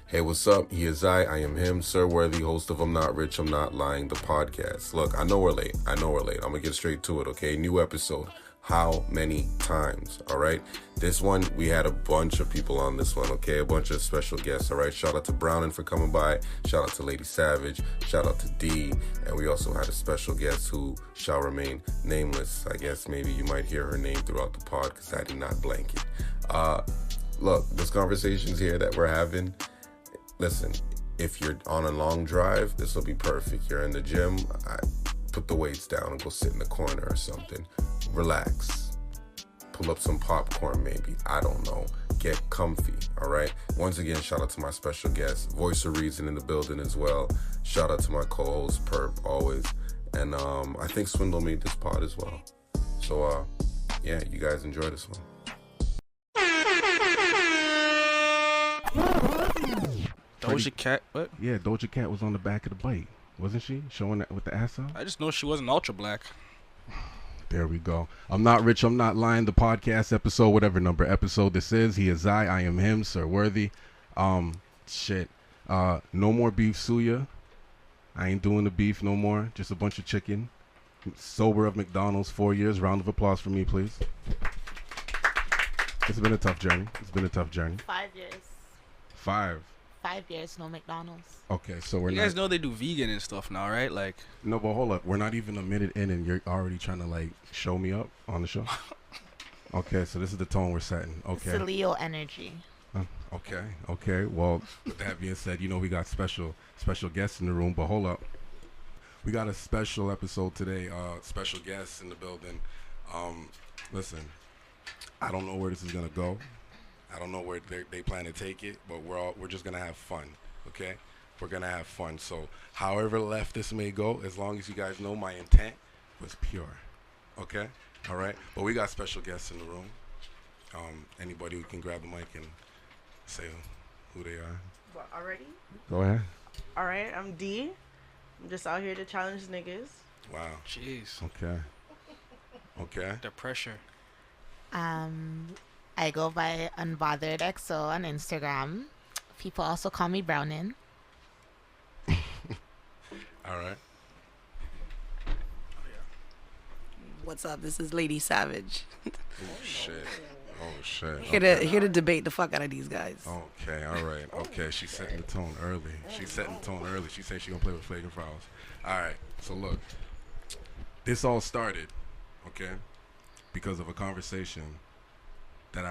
Hey, what's up? He is I am him, Sir Worthy, host of I'm Not Rich, I'm Not Lying, the podcast. Look, I know we're late. I'm going to get straight to it, okay? New episode. How many times, all right? This one, we had a bunch of people on this one, okay? A bunch of special guests, all right? Shout out to Brownin for coming by. Shout out to Lady Savage. Shout out to D. And we also had a special guest who shall remain nameless. I guess maybe you might hear her name throughout the pod because I did not blank it. Look, this conversations here that we're having, listen, if you're on a long drive, this will be perfect. You're in the gym, put the weights down and go sit in the corner or something. Relax. Pull up some popcorn maybe. I don't know. Get comfy, all right? Once again, shout out to my special guest, Voice of Reason in the building as well. Shout out to my co-host, Perp, always. And I think Swindle made this pod as well. So, yeah, you guys enjoy this one. Doja Cat, what? Yeah, Doja Cat was on the back of the bike, wasn't she? Showing that with the ass out? I just know she wasn't ultra black. There we go. I'm Not Rich, I'm Not Lying, the podcast episode, whatever number episode this is. He is I am him, Sir Worthy. No more beef suya. I ain't doing the beef no more. Just a bunch of chicken. Sober of McDonald's, 4 years. Round of applause for me, please. It's been a tough journey. 5 years. 5 years, no McDonald's. Okay, so we're You guys know they do vegan and stuff now, right? Like, No, but hold up. We're not even a minute in and you're already trying to, like, show me up on the show? Okay, so this is the tone we're setting. Okay. It's the Leo energy. Okay. Well, with that being said, you know we got special guests in the room, but hold up. We got a special episode today. Special guests in the building. Listen, I don't know where this is going to go. I don't know where they plan to take it, but we're just gonna have fun, okay? We're gonna have fun. So, however left this may go, as long as you guys know my intent was pure, okay? All right. But we got special guests in the room. Anybody who can grab the mic and say who they are. What, already? Go ahead. All right, I'm D. I'm just out here to challenge niggas. Wow. jeez, Okay. the pressure. I go by Unbothered XO on Instagram. People also call me Brownin. All right. What's up? This is Lady Savage. Oh shit. Here to debate the fuck out of these guys. Okay, all right. Okay, she's setting the tone early. She said she gonna play with flagrant fouls. All right, so look. This all started, okay, because of a conversation that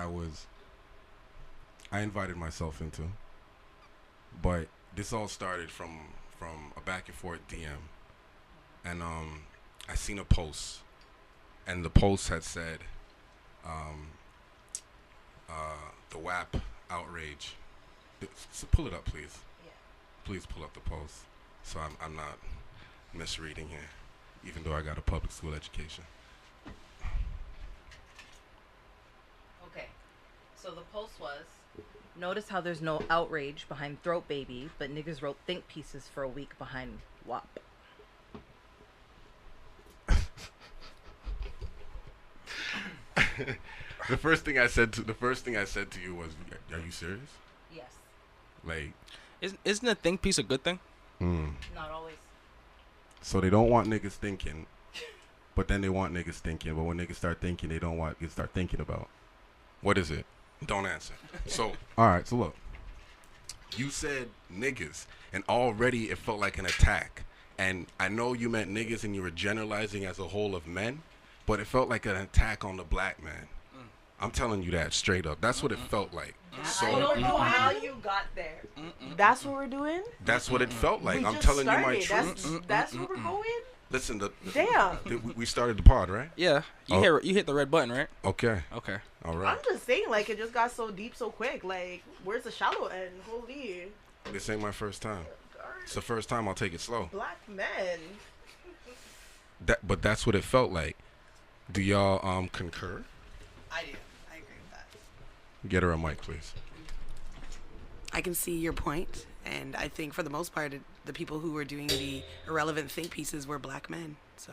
I invited myself into. But this all started from a back and forth DM. And I seen a post. And the post had said, the W.A.P. Outrage. So pull it up, please. Yeah. Please pull up the post. So I'm not misreading here, even though I got a public school education. Okay, so the post was, notice how there's no outrage behind Throat Baby, but niggas wrote think pieces for a week behind W.A.P. The first thing I said to you was, "Are you serious?" Yes. Like, Isn't a think piece a good thing? Not always. So they don't want niggas thinking, but then they want niggas thinking. But when niggas start thinking, they don't want you to start thinking about. What is it? Don't answer. So, all right. So look, you said niggas, and already it felt like an attack. And I know you meant niggas, and you were generalizing as a whole of men, but it felt like an attack on the black man. I'm telling you that straight up. That's what it felt like. So I don't know how you got there. That's what we're doing? that's what it felt like. We I'm just telling you my started. truth. That's where we're going? Listen, Damn. we started the pod, right? Yeah, you hit the red button, right? Okay. Okay. All right. I'm just saying, like, it just got so deep so quick. Like, where's the shallow end? Holy. This ain't my first time. It's the first time. I'll take it slow. Black men. But that's what it felt like. Do y'all concur? I do. I agree with that. Get her a mic, please. I can see your point, and I think for the most part, the people who were doing the irrelevant think pieces were black men. So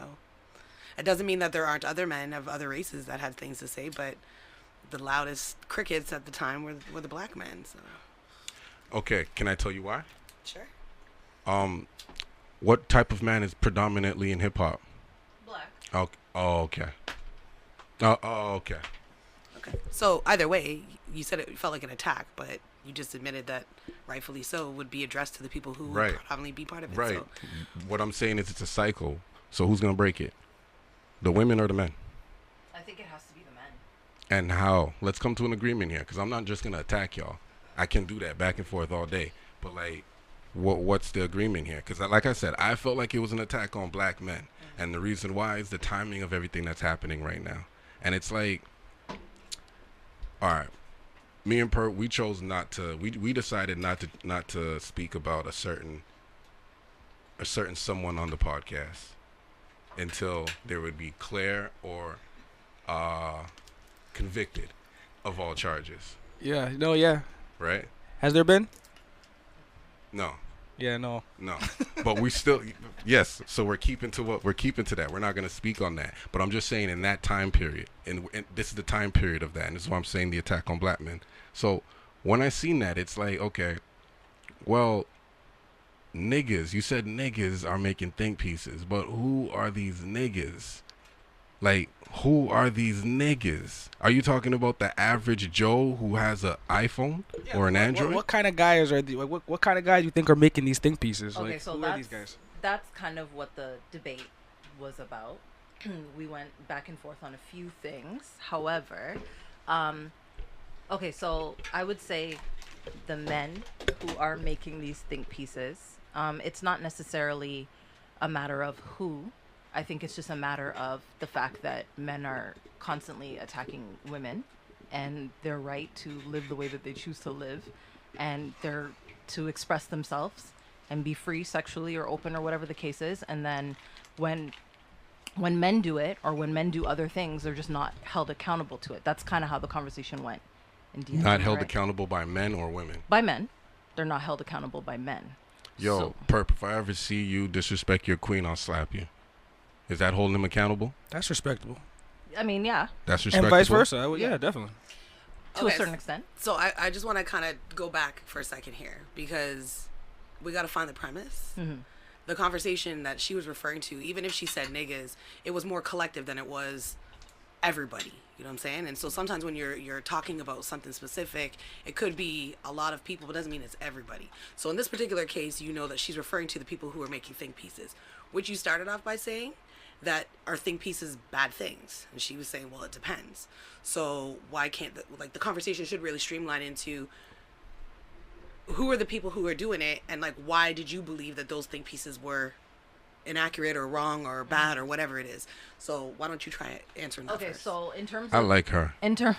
it doesn't mean that there aren't other men of other races that had things to say, but the loudest crickets at the time were the black men. So Okay, can I tell you why? Sure. What type of man is predominantly in hip hop? Black. Okay. Okay. Okay. So either way, you said it felt like an attack, but you just admitted that rightfully so would be addressed to the people who would probably be part of it. Right. So. What I'm saying is it's a cycle. So who's gonna break it? The women or the men? I think it has to be the men. And how? Let's come to an agreement here, because I'm not just gonna attack y'all. I can do that back and forth all day, but like, what's the agreement here? Because like I said, I felt like it was an attack on black men, and the reason why is the timing of everything that's happening right now. And it's like, all right, me and Pert, we chose not to. We decided not to speak about a certain someone on the podcast until there would be clear or convicted of all charges. Yeah. No. Yeah. Right? Has there been? No. Yeah. No. But we still, yes. So we're keeping to that. We're not going to speak on that. But I'm just saying in that time period, and this is the time period of that, and this is why I'm saying the attack on black men. So when I seen that, it's like, okay, well, niggas, you said niggas are making think pieces, but who are these niggas? Like, who are these niggas? Are you talking about the average Joe who has an iPhone or an Android? What kind of guys are the, what kind of guys do you think are making these think pieces? Okay, like, so who are these guys? that's kind of what the debate was about. We went back and forth on a few things. However, okay, so I would say the men who are making these think pieces, it's not necessarily a matter of who. I think it's just a matter of the fact that men are constantly attacking women and their right to live the way that they choose to live and they're to express themselves and be free sexually or open or whatever the case is. And then when men do it or when men do other things, they're just not held accountable to it. That's kind of how the conversation went. Not held accountable by men or women? By men. They're not held accountable by men. Yo, Perp, if I ever see you disrespect your queen, I'll slap you. Is that holding him accountable? That's respectable. I mean, yeah. That's respectable. And vice versa. Yeah, definitely. To a certain extent. So I just want to kind of go back for a second here because we got to find the premise. Mm-hmm. The conversation that she was referring to, even if she said niggas, it was more collective than it was everybody. You know what I'm saying? And so sometimes when you're talking about something specific, it could be a lot of people, but it doesn't mean it's everybody. So in this particular case, you know that she's referring to the people who are making think pieces, which you started off by saying that are think pieces bad things. And she was saying, well, it depends. So why can't the conversation should really streamline into who are the people who are doing it, and like why did you believe that those think pieces were inaccurate or wrong or bad or whatever it is. So why don't you try answering that first? So in terms of I like her. In terms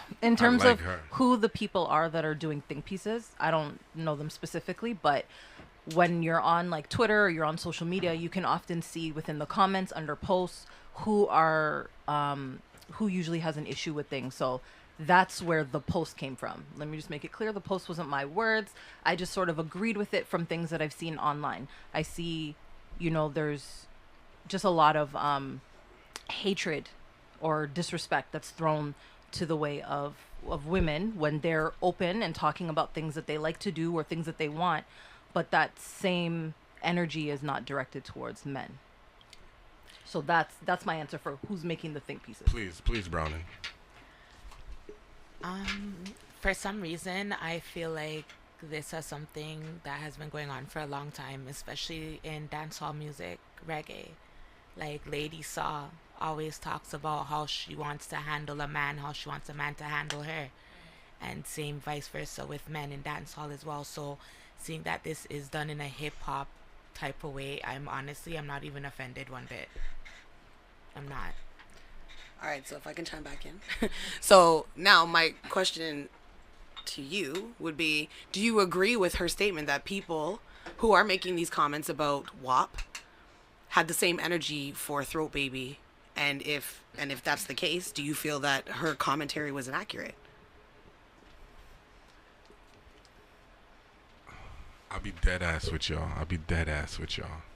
like of her. who the people are that are doing think pieces, I don't know them specifically, but when you're on like Twitter or you're on social media, you can often see within the comments under posts who usually has an issue with things. So that's where the post came from. Let me just make it clear. The post wasn't my words. I just sort of agreed with it from things that I've seen online. I see, there's just a lot of hatred or disrespect that's thrown to the way of women when they're open and talking about things that they like to do or things that they want. But that same energy is not directed towards men. So that's my answer for who's making the think pieces. Please, Brownin. For some reason, I feel like this is something that has been going on for a long time, especially in dancehall music, reggae. Like Lady Saw always talks about how she wants to handle a man, how she wants a man to handle her. And same vice versa with men in dancehall as well. So seeing that this is done in a hip-hop type of way, I'm not even offended one bit. I'm not. All right, so if I can chime back in. So now my question to you would be, do you agree with her statement that people who are making these comments about W.A.P had the same energy for Throat Baby? And if that's the case, do you feel that her commentary was inaccurate? I'll be dead ass with y'all.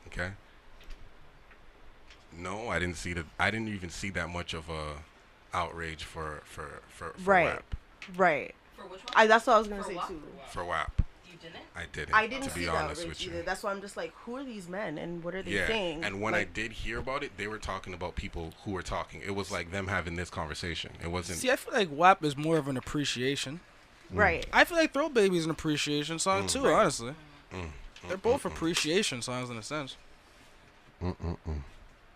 Okay? No, I didn't even see that much of a outrage for right. W.A.P. Right. For which one? That's what I was gonna For say what? too. For W.A.P. Do you I didn't. didn't to see be the honest outrage with you. either. That's why I'm just like, who are these men and what are they Yeah, saying? and when Like, I did hear about it, they were talking about people who were talking. It was like them having this conversation. It wasn't. See, I feel like WAP is more of an appreciation. right. I feel like Throw Baby is an appreciation song too, Right. honestly. They're both appreciation songs in a sense.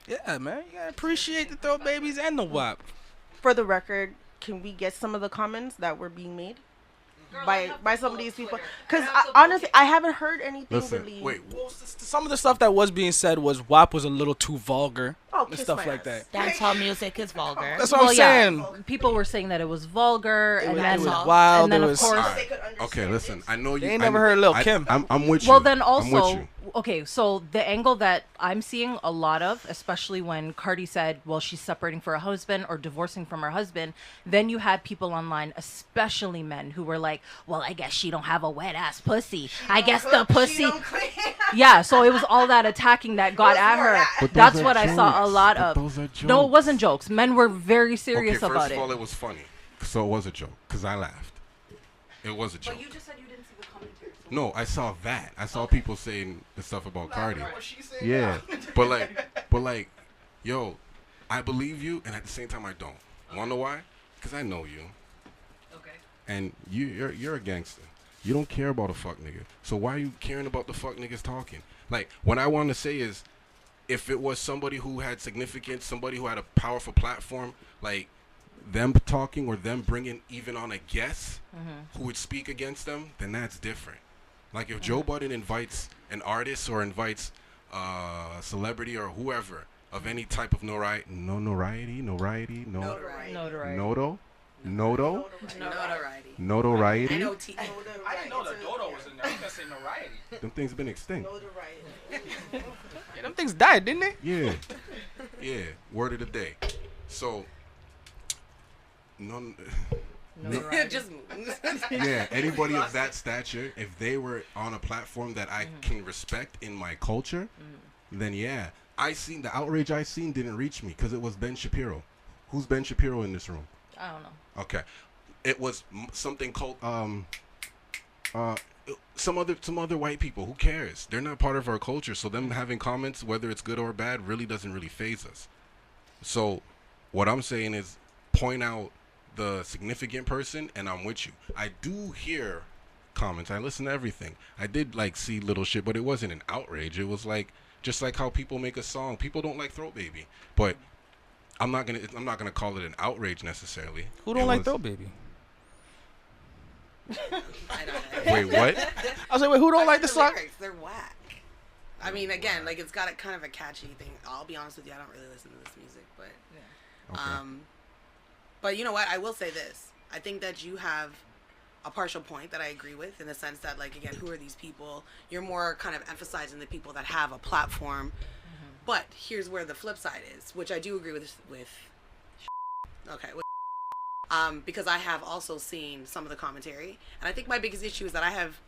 Yeah, man, you gotta appreciate the Throw Babies and the WAP. For the record, can we get some of the comments that were being made by some of these people? Because honestly, I haven't heard anything Listen, really. wait. Some of the stuff that was being said was WAP was a little too vulgar Oh, and kiss stuff my like ass. that. Dancehall music is vulgar. That's what I'm saying. People were saying that it was vulgar, and It then was wild. and then It of was. course. They could understand Okay, listen. it. I know you. They ain't I- never heard Lil I- Kim. I'm with you. Well, then I'm with also, you. okay, so the angle that I'm seeing a lot of, especially when Cardi said, well, she's separating for a husband or divorcing from her husband, then you had people online, especially men, who were like, well, I guess she don't have a wet ass pussy. I guess the pussy. Yeah, so it was all that attacking that got at her. But those That's are what I saw a jokes. lot But of. those are No, it jokes. wasn't jokes. Men were very serious Okay, about first of all, it. it was funny, so it was a joke because I laughed. It was a joke. just said you didn't see the commentary. No, I saw that. I saw people saying the stuff about Cardi. Yeah, but like, yo, I believe you, and at the same time, I don't. Wanna know why? Because I know you, Okay. and you're a gangster. You don't care about a fuck nigga. So why are you caring about the fuck niggas talking? Like, what I want to say is, if it was somebody who had significance, somebody who had a powerful platform, like them talking or them bringing even on a guest who would speak against them, then that's different. Like if Joe Budden invites an artist or invites a celebrity or whoever of any type of notoriety, Notoriety. Notoriety. notoriety, I know T. I didn't know the dodo was in there. I was gonna say notoriety. them things have been extinct. Yeah, them things died, didn't they? Yeah, yeah. Word of the day. So, Just move. yeah, anybody of that stature, if they were on a platform that I can respect in my culture, then yeah. The outrage I seen didn't reach me because it was Ben Shapiro. Who's Ben Shapiro in this room? I don't know. Okay, it was something called some other white people. Who cares? They're not part of our culture, so them having comments, whether it's good or bad, really doesn't really faze us. So, what I'm saying is, point out the significant person, and I'm with you. I do hear comments. I listen to everything. I did like see little shit, but it wasn't an outrage. It was like just like how people make a song. People don't like Throat Baby, but I'm not gonna call it an outrage necessarily. Who don't It like was- Throw Baby? I don't know. Wait, what? I was like, wait, who don't like the song? lyrics, they're whack. I mean, again, like it's got a kind of a catchy thing. I'll be honest with you, I don't really listen to this music, but Okay. but you know what? I will say this. I think that you have a partial point that I agree with in the sense that, like, again, who are these people? You're more kind of emphasizing the people that have a platform. But here's where the flip side is, which I do agree with. Okay. Because I have also seen some of the commentary, and I think my biggest issue is that I have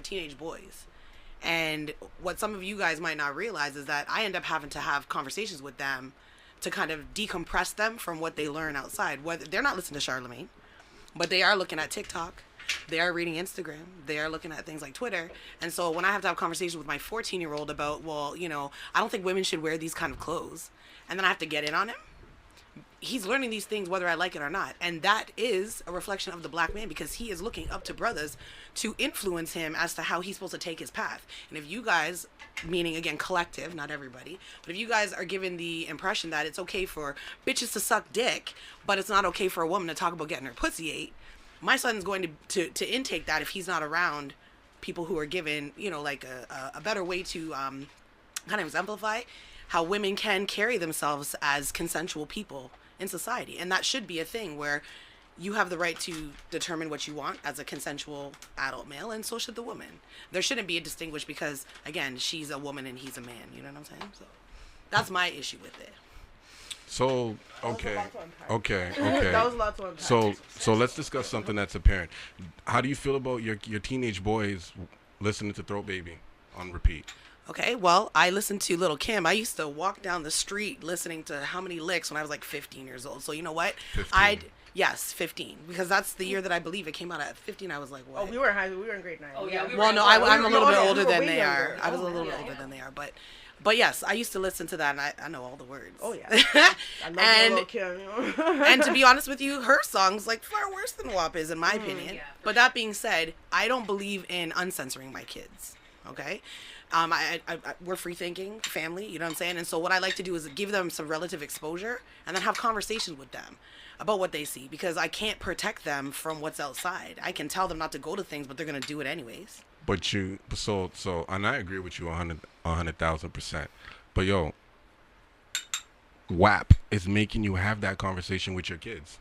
teenage boys, and what some of you guys might not realize is that I end up having to have conversations with them to kind of decompress them from what they learn outside. Whether they're not listening to Charlemagne, but they are looking at TikTok, they are reading Instagram, they are looking at things like Twitter. And so when I have to have conversations with my 14-year-old about, well, you know, I don't think women should wear these kind of clothes, and then I have to get in on him, he's learning these things whether I like it or not. And that is a reflection of the black man, because he is looking up to brothers to influence him as to how he's supposed to take his path. And if you guys, meaning again collective, not everybody, but if you guys are given the impression that it's okay for bitches to suck dick, but it's not okay for a woman to talk about getting her pussy ate, my son's going to intake that if he's not around people who are given, you know, like a better way to kind of exemplify how women can carry themselves as consensual people in society. And that should be a thing where you have the right to determine what you want as a consensual adult male, and so should the woman. There shouldn't be a distinguish because, again, she's a woman and he's a man. You know what I'm saying? So that's my issue with it. So okay. That was a lot to unpack. So let's discuss something that's apparent. How do you feel about your teenage boys listening to Throat Baby on repeat? Okay, well, I listened to Little Kim. I used to walk down the street listening to How Many Licks when I was like 15 years old. So you know what? 15. Yes, 15. Because that's the year that I believe it came out at 15. I was like, what? Oh, we were in grade 9. Oh, yeah, we Well, were- no, we I'm a little bit older we were than way they younger. are. I was a little bit older than they are. But yes, I used to listen to that, and I know all the words. Oh, yeah. I love Little Kim. And to be honest with you, her song's like far worse than W.A.P is in my opinion. Yeah, for But that being said, I don't believe in uncensoring my kids. Okay, we're free thinking family. You know what I'm saying? And so what I like to do is give them some relative exposure and then have conversations with them about what they see, because I can't protect them from what's outside. I can tell them not to go to things, but they're gonna do it anyways. But and I agree with you 100,000%. But yo, W.A.P is making you have that conversation with your kids,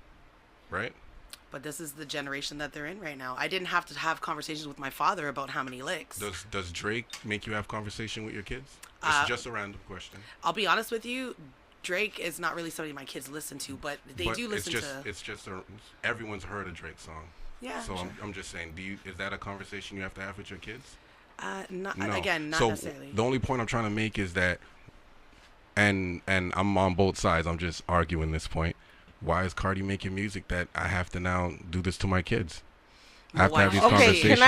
right? But this is the generation that they're in right now. I didn't have to have conversations with my father about How Many Licks. Does Drake make you have conversation with your kids? It's just a random question. I'll be honest with you, Drake is not really somebody my kids listen to, but they do listen to. It's just everyone's heard a Drake song. Yeah. So sure. I'm just saying, is that a conversation you have to have with your kids? Not No. again, not So necessarily. the only point I'm trying to make is that, and I'm on both sides. I'm just arguing this point. Why is Cardi making music that I have to now do this to my kids? I have to have these conversations.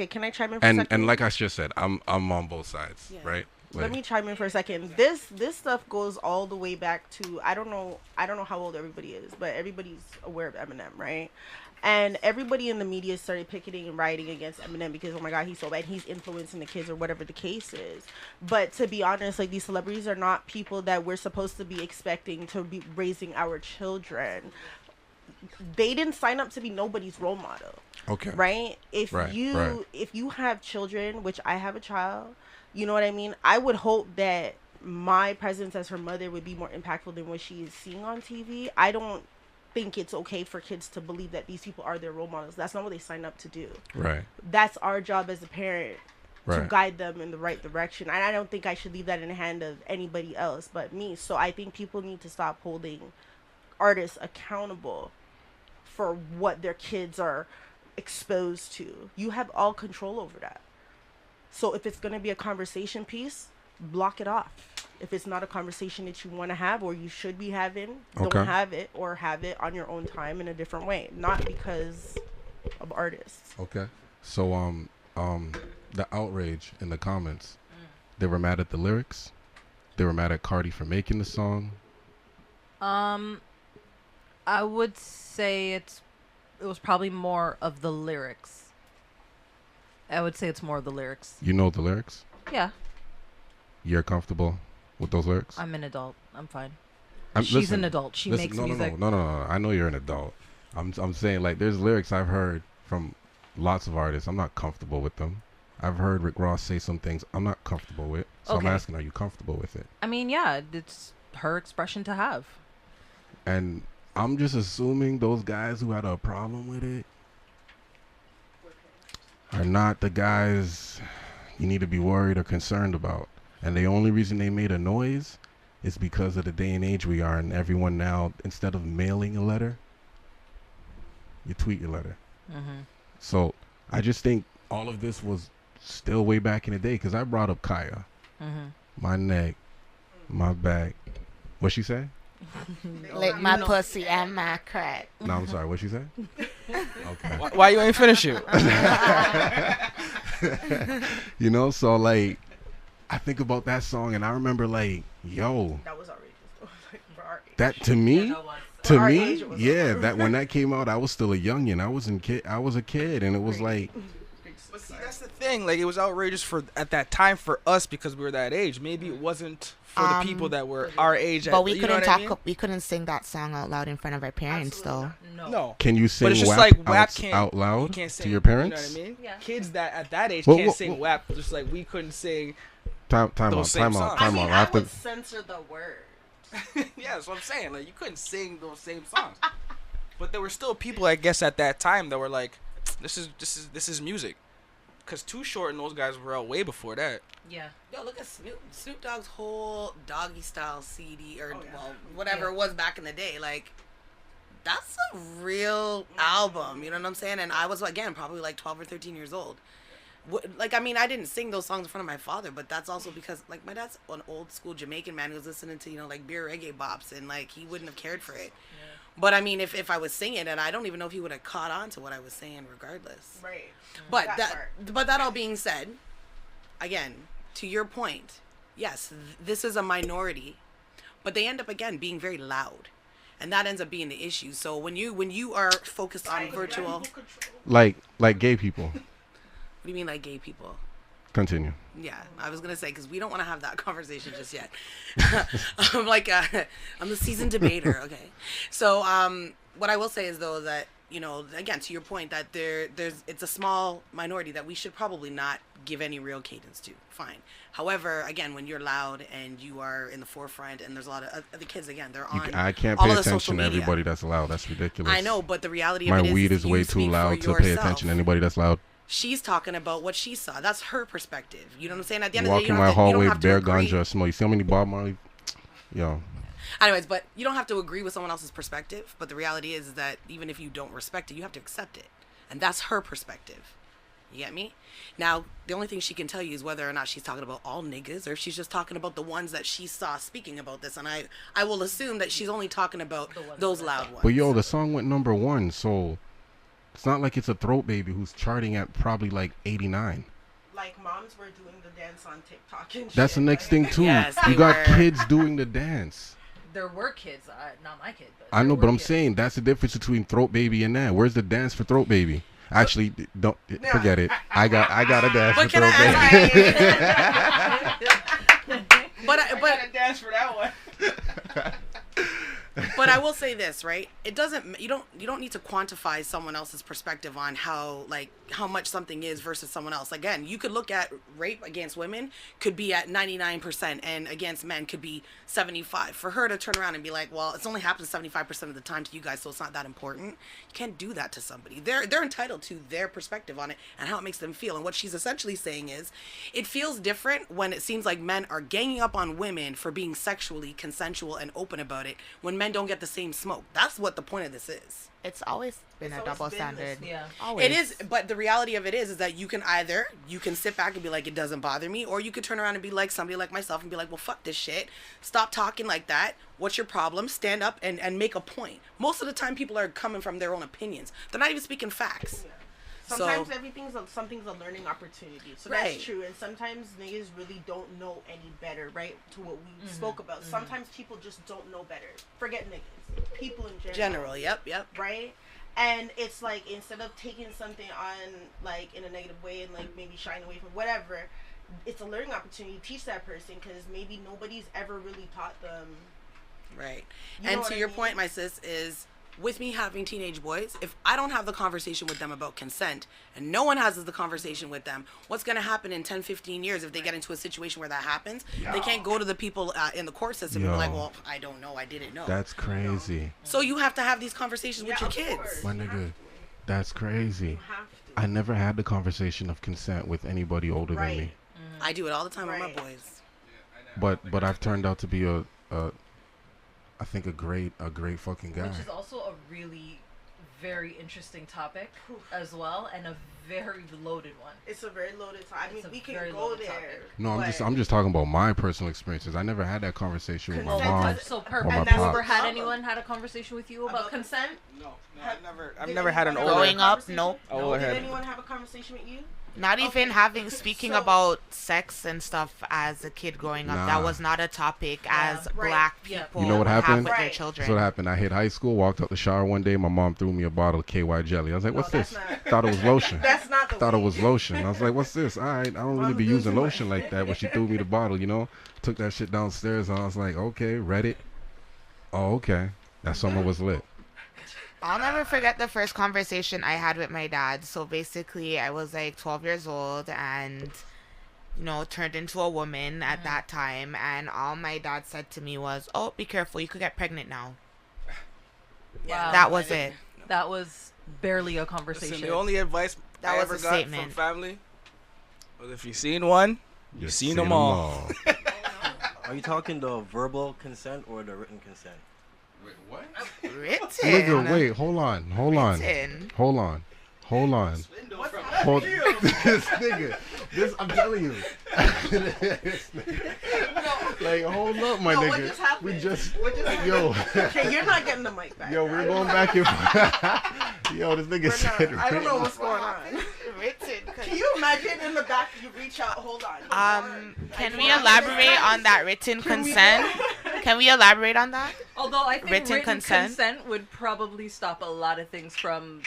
Can I chime in for a second? And like I just said, I'm on both sides, Yeah. right? Let me chime in for a second. This stuff goes all the way back to I don't know how old everybody is, but everybody's aware of Eminem, right? And everybody in the media started picketing and rioting against Eminem because, oh my God, he's so bad. He's influencing the kids or whatever the case is. But to be honest, like, these celebrities are not people that we're supposed to be expecting to be raising our children. They didn't sign up to be nobody's role model. Okay. Right? If you have children, which I have a child, you know what I mean? I would hope that my presence as her mother would be more impactful than what she is seeing on TV. I don't think it's okay for kids to believe that these people are their role models. That's not what they signed up to do. Right. That's our job as a parent to Right. guide them in the right direction. And I don't think I should leave that in the hand of anybody else but me. So I think people need to stop holding artists accountable for what their kids are exposed to. You have all control over that. So if it's going to be a conversation piece, block it off. If it's not a conversation that you want to have or you should be having, don't have it, or have it on your own time in a different way, not because of artists. Okay. So the outrage in the comments, they were mad at the lyrics. They were mad at Cardi for making the song. I would say it was probably more of the lyrics. I would say it's more of the lyrics. You know the lyrics? Yeah. You're comfortable with those lyrics? I'm an adult. I'm fine. She's Listen, an adult. She makes music. No. I know you're an adult. I'm saying, like, there's lyrics I've heard from lots of artists. I'm not comfortable with them. I've heard Rick Ross say some things I'm not comfortable with. So I'm asking, are you comfortable with it? I mean, yeah, it's her expression to have. And I'm just assuming those guys who had a problem with it are not the guys you need to be worried or concerned about. And the only reason they made a noise is because of the day and age we are, and everyone now, instead of mailing a letter, you tweet your letter. Mm-hmm. So I just think all of this was still way back in the day, because I brought up Kaya. Mm-hmm. My neck, my back. What'd she say? Lick my pussy and my crack. No, I'm sorry. What'd she say? Okay. Why you ain't finish it? You know, so like, I think about that song and I remember like, yo, That was outrageous. Like, for our age. that to me, For our age, it was yeah, outrageous. that when that came out, I was still a youngin'. I was a kid, and it was like, But see, that's the thing. Like, it was outrageous for at that time for us because we were that age. Maybe it wasn't for the people that were our age. But we you know couldn't what I mean? talk. We couldn't sing that song out loud in front of our parents, though. No. can you sing But it's just WAP like WAP can't out you loud can't sing, to your parents? You know what I mean? Yeah. Kids that at that age Well, can't well, sing well- WAP. Just like we couldn't sing. Time Those same songs. I mean, out. I have to- would censor the word. Yeah, that's what I'm saying. Like, you couldn't sing those same songs. But there were still people, I guess, at that time that were like, this is music. Cause Too Short and those guys were out way before that. Yeah. Yo, look at Snoop Dogg's whole Doggy Style CD, or well, whatever it was back in the day. Like, that's a real album. You know what I'm saying? And I was, again, probably like 12 or 13 years old. Like, I mean, I didn't sing those songs in front of my father, but that's also because, like, my dad's an old school Jamaican man who was listening to, you know, like, beer reggae bops, and, like, he wouldn't have cared for it. Yeah. But, I mean, if I was singing, and I don't even know if he would have caught on to what I was saying regardless. Right. But that all being said, again, to your point, yes, this is a minority, but they end up, again, being very loud. And that ends up being the issue. So when you are focused on virtual... Like gay people. What do you mean, like gay people? Continue. Yeah, I was gonna say, because we don't want to have that conversation just yet. I'm the seasoned debater. Okay, so what I will say is though that, you know, again, to your point, that it's a small minority that we should probably not give any real cadence to. Fine. However, again, when you're loud and you are in the forefront, and there's a lot of other kids, again, they're on. I can't pay attention to everybody that's loud. That's ridiculous. I know, but the reality of it is, my weed is way too loud to pay attention to anybody that's loud. She's talking about what she saw. That's her perspective. You know what I'm saying? At the end of the day, walking my hallway, bare ganja smoke. You see how many Bob Marley? Yo. Anyways, but you don't have to agree with someone else's perspective. But the reality is that even if you don't respect it, you have to accept it. And that's her perspective. You get me? Now, the only thing she can tell you is whether or not she's talking about all niggas, or if she's just talking about the ones that she saw speaking about this. And I will assume that she's only talking about those loud ones. But yo, the song went #1, so it's not like it's a throat baby who's charting at probably like 89. Like moms were doing the dance on TikTok and shit. That's the next thing too. Yes, you got kids doing the dance. There were kids, not my kid. But I know, but I'm kids. saying that's the difference between throat baby and that. Where's the dance for throat baby? Actually, don't forget it. I got a dance for throat baby. But I got a dance for that one. But I will say this, right? It doesn't. You don't need to quantify someone else's perspective on how much something is versus someone else. Again, you could look at rape against women could be at 99%, and against men could be 75%. For her to turn around and be like, well, it's only happened 75% of the time to you guys, so it's not that important. You can't do that to somebody. They're entitled to their perspective on it and how it makes them feel. And what she's essentially saying is, it feels different when it seems like men are ganging up on women for being sexually consensual and open about it, when men don't get the same smoke. That's what the point of this is. It's always been a double standard. Yeah. Always. It is, but the reality of it is that you can sit back and be like, it doesn't bother me, or you could turn around and be like somebody like myself and be like, well, fuck this shit. Stop talking like that. What's your problem? Stand up and make a point. Most of the time, people are coming from their own opinions. They're not even speaking facts. Yeah. Sometimes something's a learning opportunity. So right. That's true. And sometimes niggas really don't know any better, right? To what we spoke about. Sometimes people just don't know better. Forget niggas. People in general. Yep. Right? And it's like, instead of taking something on, like, in a negative way and, like, maybe shying away from whatever, it's a learning opportunity to teach that person, because maybe nobody's ever really taught them. Right. You and to your point, my sis, is with me having teenage boys, if I don't have the conversation with them about consent, and no one has the conversation with them, what's going to happen in 10, 15 years if they get into a situation where that happens? They can't go to the people in the court system and be like, well, I don't know, I didn't know. That's crazy. So you have to have these conversations with your kids. My nigga, that's crazy. I never had the conversation of consent with anybody older than me. I do it all the time with my boys. But I've turned out to be I think a great fucking guy. Which is also a really very interesting topic as well, and a very loaded one. It's a very loaded topic. I mean, we can go there. Topic. No, I'm just talking about my personal experiences. I never had that conversation with my mom. So or perfect. my Have you ever had anyone had a conversation with you about consent? No, I've never had an older. Growing up, nope. Did anyone have a conversation with you? Not even speaking about sex and stuff as a kid growing up. Nah. That was not a topic as black people You know what have happened? with their children. That's what happened. I hit high school, walked out the shower one day. My mom threw me a bottle of KY jelly. I was like, what's this? Thought it was lotion. That's not the Thought it was lotion. I was like, what's this? All right, I don't really be using lotion like that. But she threw me the bottle, you know. Took that shit downstairs, and I was like, okay, read it. Oh, okay. That summer was lit. I'll never forget the first conversation I had with my dad. So basically, I was like 12 years old and, turned into a woman at that time. And all my dad said to me was, oh, be careful. You could get pregnant now. Wow. That was it. That was barely a conversation. Listen, the only advice I ever got from family was, if you seen one, you seen them all. Are you talking the verbal consent or the written consent? Wait, what? Written. Nigga, wait, hold on. Written. Hold on. Hold this nigga. This I'm telling you. This nigga. Like, hold up, my What nigga. just happened? We just happened? yo. Okay, you're not getting the mic back. Yo, we're going back and forth. Yo, this nigga said I don't know written. what's going on. Can you imagine in the back you reach out? Hold on. Can we elaborate on that written consent? Can we elaborate on that? Although I think Written written consent? consent would probably stop a lot of things from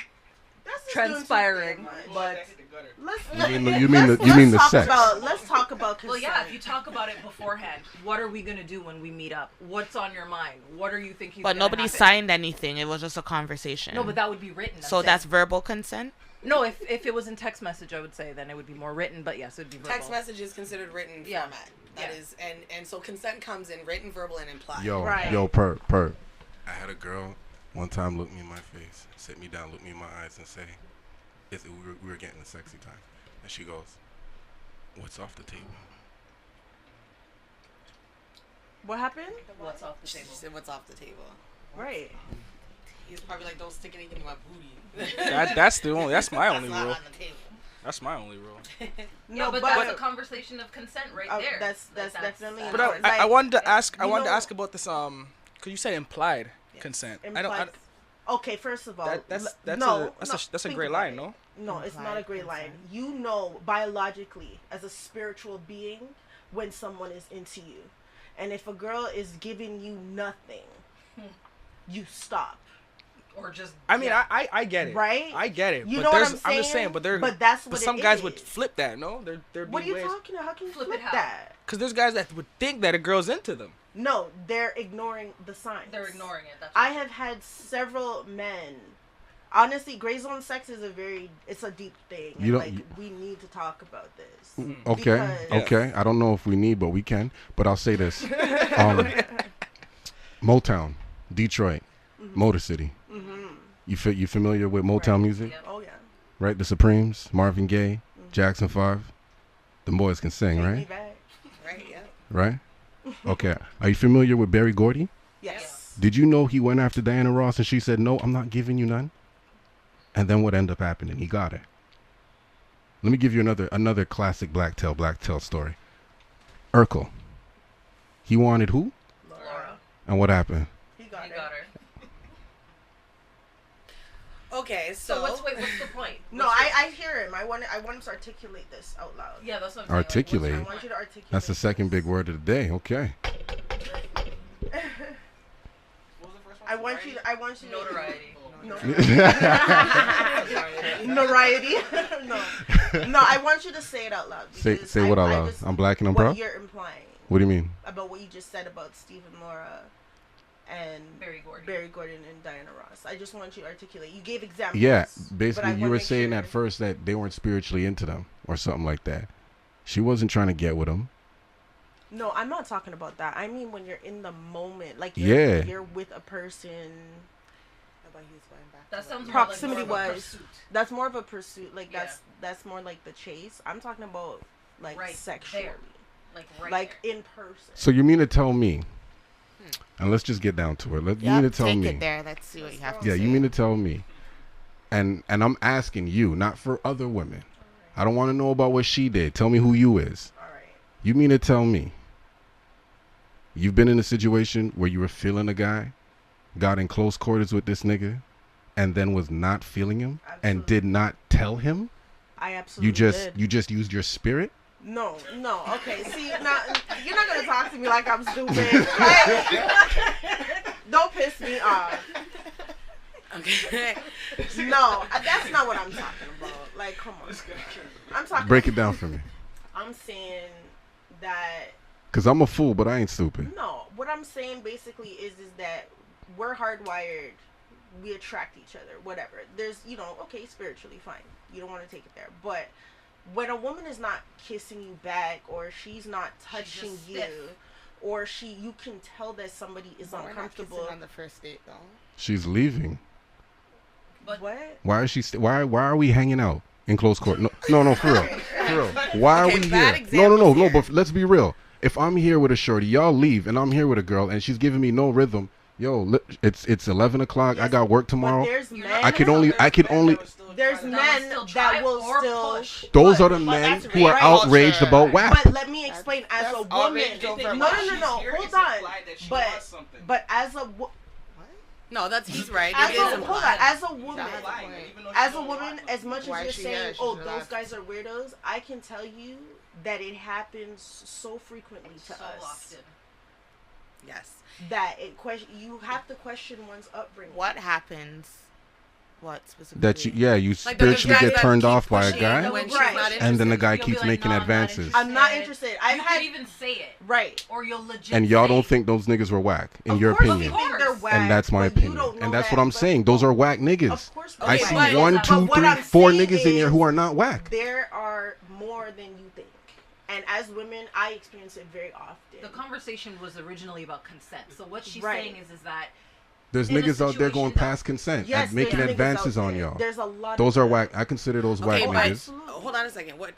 That's just doing transpiring. too damn much. But You mean the sex? Let's talk about consent. well, yeah, if you talk about it beforehand, what are we gonna do when we meet up? What's on your mind? What are you thinking? But nobody signed anything. It was just a conversation. No, but that would be written. So that's verbal consent? no. If it was in text message, I would say then it would be more written. But yes, it would be verbal. Text message is considered written Yeah. format. That is, and so consent comes in written, verbal, and implied. Yo, Right. yo, per. I had a girl one time look me in my face, sit me down, look me in my eyes, and say, we were getting a sexy time. And she goes, "What's off the table?" What happened? What's off the She table? said, "What's off the table?" Right. He's probably like, "Don't stick anything in my booty." That's my only not rule. on the table. That's my only rule. No, but that's a conversation of consent right there. That's definitely. But Like, I wanted to ask. I you wanted to know- ask about this. Cause you said implied consent. I don't. implied- Okay, first of all, That's a think great about line, it. no? No, it's not a Implied great line. consent. You know biologically, as a spiritual being, when someone is into you. And if a girl is giving you nothing, you stop. or just. I mean, yeah. I get it. Right? I get it. You but know what there's, I'm just saying, saying? but that's what But some it guys would is. flip that, no? There'd What are be you ways. talking about? How can you Flip flip it how? that? Because there's guys that would think that a girl's into them. No, they're ignoring the signs. They're ignoring it. That's I have had several men. Honestly, gray zone sex is it's a deep thing. You And, don't- we need to talk about this. Okay, Because- okay. I don't know if we need, but we can. But I'll say this: Motown, Detroit, Motor City. You familiar with Motown music? Yep. Oh yeah. Right? The Supremes, Marvin Gaye, Jackson 5. The boys can sing, Take me right? back. Right? Yeah. Right? Okay. Are you familiar with Berry Gordy? Yes. Did you know he went after Diana Ross and she said, "No, I'm not giving you none"? And then what ended up happening? He got her. Let me give you another classic black tail story. Urkel. He wanted who? Laura. And what happened? He got You it. got her. Okay, So what's the point? No, What's I hear him. I want him to articulate this out loud. Yeah, that's what I'm saying. Articulate. I want you to articulate. That's the second big word of the day. Okay. I want you to Notoriety. Notoriety. No, I want you to say it out loud. Say because what out I loud. just- I'm black and I'm what proud. you're implying What do you mean? about what you just said about Steve and Laura and Barry Gordy. Barry Gordon and Diana Ross. I just want you to articulate. You gave examples. Yeah, but I basically you wanna were make saying sure- at first that they weren't spiritually into them or something like that. She wasn't trying to get with him. No, I'm not talking about that. I mean when you're in the moment, like Yeah. you're with a person. That sounds Proximity more like more of a wise. pursuit. That's more of a pursuit. Like Yeah. that's more like the chase. I'm talking about like Right sexually, there. Like right like there. in person. So you mean to tell me? And let's just get down to it. You mean to tell take me? it there. Let's see what you have to Yeah, say. you mean to tell me? And I'm asking you, not for other women. I don't want to know about what she did. Tell me who you is. All right. You mean to tell me you've been in a situation where you were feeling a guy, got in close quarters with this nigga, and then was not feeling him and Absolutely. did not tell him? I absolutely You did. just used your spirit? No. Okay. See, now you're not gonna talk to me like I'm stupid. Right? Don't piss me off. Okay. No, that's not what I'm talking about. Like, come on. I'm talking. Break it down for me. I'm saying that Because I'm a fool, but I ain't stupid. no. What I'm saying basically is that we're hardwired. We attract each other. Whatever. There's, okay, spiritually fine. You don't want to take it there, but when a woman is not kissing you back, or she's not touching just you, stiff. or you can tell that somebody is uncomfortable. on the first date, though. She's leaving. But What? Why is she? Why are we hanging out in close court? No, for real. Why are Okay, we bad here? No. examples here. But let's be real. If I'm here with a shorty, y'all leave, and I'm here with a girl, and she's giving me no rhythm, Yo, it's 11 o'clock. Yes, I got work but tomorrow. there's men. I can only. There's men that will still. Those but- are the but men that's who are right. outraged about WAP. But let me explain. As a woman, outrage no, over no, what no, she's no. hearing. Hold It's on. implied that she wants something. But as a No, he's right. as It is a hold on, implied. as a woman, Even though she as a don't woman, want as much Why as she you're saying, here? She oh, should those ask. guys are weirdos, I can tell you that it happens so frequently to So us often. Yes. that you have to question one's upbringing. What happens? What specifically? That you Like, there's spiritually guys get that turned keep off by a pushing guy, when she's Right. not and then the interested. guy You'll be keeps like, making "No, I'm not advances. interested." I'm not interested. I've You had could even say it. right. Or you'll legit and y'all say don't it. think those niggas were whack, in Of your course opinion. we think they're whack, And that's my but you opinion. don't know And that's that, what I'm but- saying. Those are whack niggas. Of course, I Okay, see but- one, but two, what three, I'm 4 saying niggas in here is who are not whack. There are more than you think, and as women, I experience it very often. The conversation was originally about consent. So what she's Right. saying is that There's in a niggas out there going situation that- past consent Yes, and making there's niggas advances out on there. y'all. There's a lot. Those of are them. whack. I consider those Okay, whack but niggas. hold on a second. What,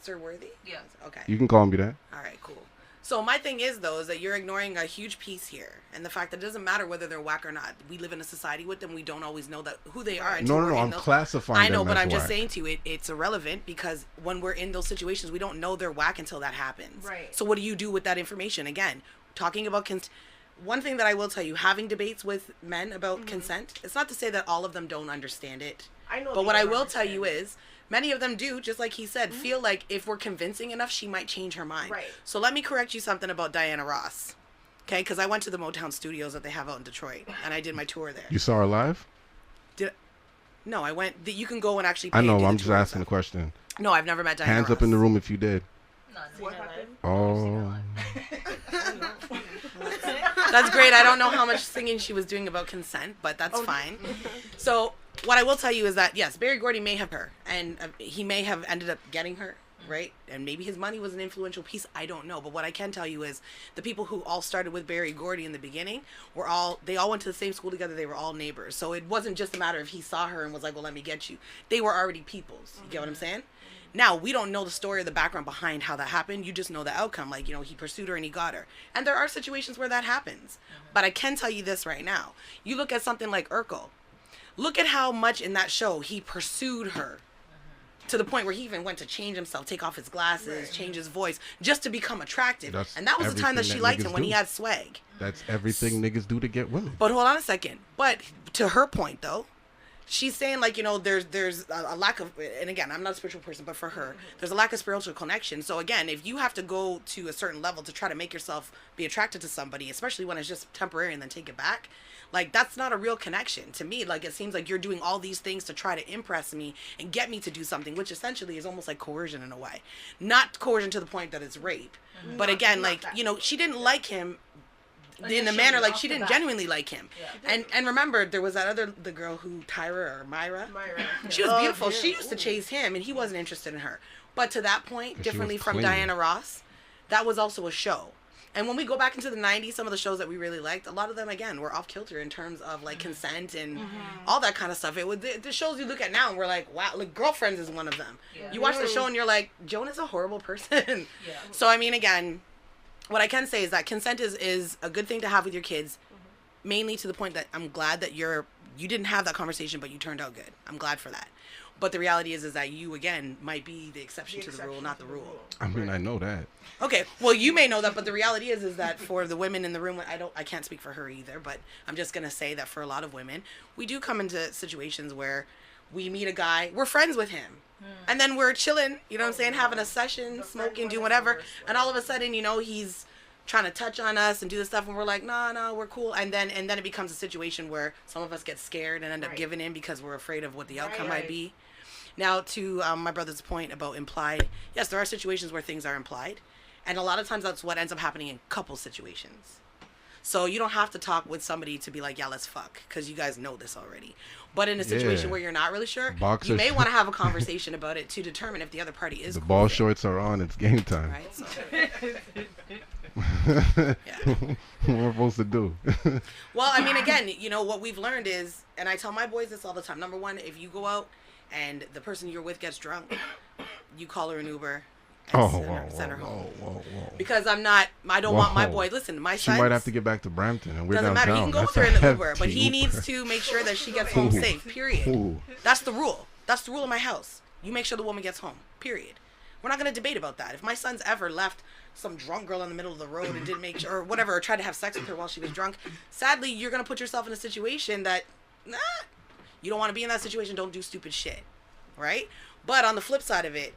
Sir Worthy? Yeah. Okay. You can call me that. All right, cool. So my thing is though is that you're ignoring a huge piece here, and the fact that it doesn't matter whether they're whack or not. We live in a society with them. We don't always know that who they are. Until No, we're in I'm those- classifying I know, them but as I'm just whack. saying to you, it's irrelevant because when we're in those situations, we don't know they're whack until that happens. Right. So what do you do with that information? Again, talking about one thing that I will tell you, having debates with men about consent, it's not to say that all of them don't understand it. I know. But they what I don't will tell you understand. is, many of them do, just like he said, feel like if we're convincing enough, she might change her mind. Right. So let me correct you something about Diana Ross. Okay, because I went to the Motown studios that they have out in Detroit, and I did my tour there. You saw her live? No, I went. You can go and actually pay I and know. do the I'm just tour and asking a stuff. question. No, I've never met Diana Hands Ross. up in the room if you did. What happened? Oh. That's great. I don't know how much singing she was doing about consent, but that's fine. So what I will tell you is that, yes, Berry Gordy may have her, and he may have ended up getting her, right? And maybe his money was an influential piece. I don't know. But what I can tell you is the people who all started with Berry Gordy in the beginning they all went to the same school together. They were all neighbors. So it wasn't just a matter of he saw her and was like, well, let me get you. They were already peoples. You get what I'm saying? Now, we don't know the story or the background behind how that happened. You just know the outcome. Like, he pursued her and he got her. And there are situations where that happens. But I can tell you this right now. You look at something like Urkel. Look at how much in that show he pursued her. To the point where he even went to change himself, take off his glasses, change his voice, just to become attractive. And that was the time that she liked him, when he had swag. That's everything niggas do to get women. But hold on a second. But to her point, though, she's saying, like, there's a lack of, and again, I'm not a spiritual person, but for her, there's a lack of spiritual connection. So again, if you have to go to a certain level to try to make yourself be attracted to somebody, especially when it's just temporary and then take it back, like, that's not a real connection to me. Like, it seems like you're doing all these things to try to impress me and get me to do something, which essentially is almost like coercion in a way. Not coercion to the point that it's rape. But again, like, she didn't like him in the manner, like, she didn't genuinely like him. And remember, there was the girl who, Tyra or Myra. She was beautiful. She used to chase him, and he wasn't interested in her. But to that point, differently from Diana Ross, that was also a show. And when we go back into the 90s, some of the shows that we really liked, a lot of them, again, were off kilter in terms of, like, consent and all that kind of stuff. It was the shows you look at now and we're like, wow, like, Girlfriends is one of them. You watch the show and you're like, Jonah's a horrible person. So, I mean, again, what I can say is that consent is a good thing to have with your kids, mainly to the point that I'm glad that you didn't have that conversation, but you turned out good. I'm glad for that. But the reality is that you, again, might be the exception to the rule, not the rule. I mean, I know that. Okay, well, you may know that, but the reality is that for the women in the room, I can't speak for her either, but I'm just gonna say that for a lot of women, we do come into situations where we meet a guy, we're friends with him, and then we're chilling, you know what I'm saying, having a session, smoking, doing whatever, and all of a sudden, he's trying to touch on us and do this stuff, and we're like, no, we're cool, and then it becomes a situation where some of us get scared and end up giving in because we're afraid of what the outcome might be. Now, to my brother's point about implied, yes, there are situations where things are implied. And a lot of times that's what ends up happening in couple situations. So you don't have to talk with somebody to be like, yeah, let's fuck, because you guys know this already. But in a situation where you're not really sure, you may want to have a conversation about it to determine if the other party is the cool ball with it. shorts are on. It's game time. Right? So, What we're supposed to do. well, I mean, again, what we've learned is, and I tell my boys this all the time, number one, if you go out and the person you're with gets drunk, you call her an Uber, and send her home. Whoa. Because I don't want my boy. Listen, my She son. might have to get back to Brampton, and we're Doesn't downtown. matter. He can go That's with her in the a Uber, but he hefty needs Uber. to make sure that she gets home safe. Period. Ooh. That's the rule. That's the rule of my house. You make sure the woman gets home. Period. We're not gonna debate about that. If my son's ever left some drunk girl in the middle of the road and didn't make sure, or whatever, or tried to have sex with her while she was drunk, sadly, you're gonna put yourself in a situation that, you don't want to be in that situation. Don't do stupid shit, right? But on the flip side of it,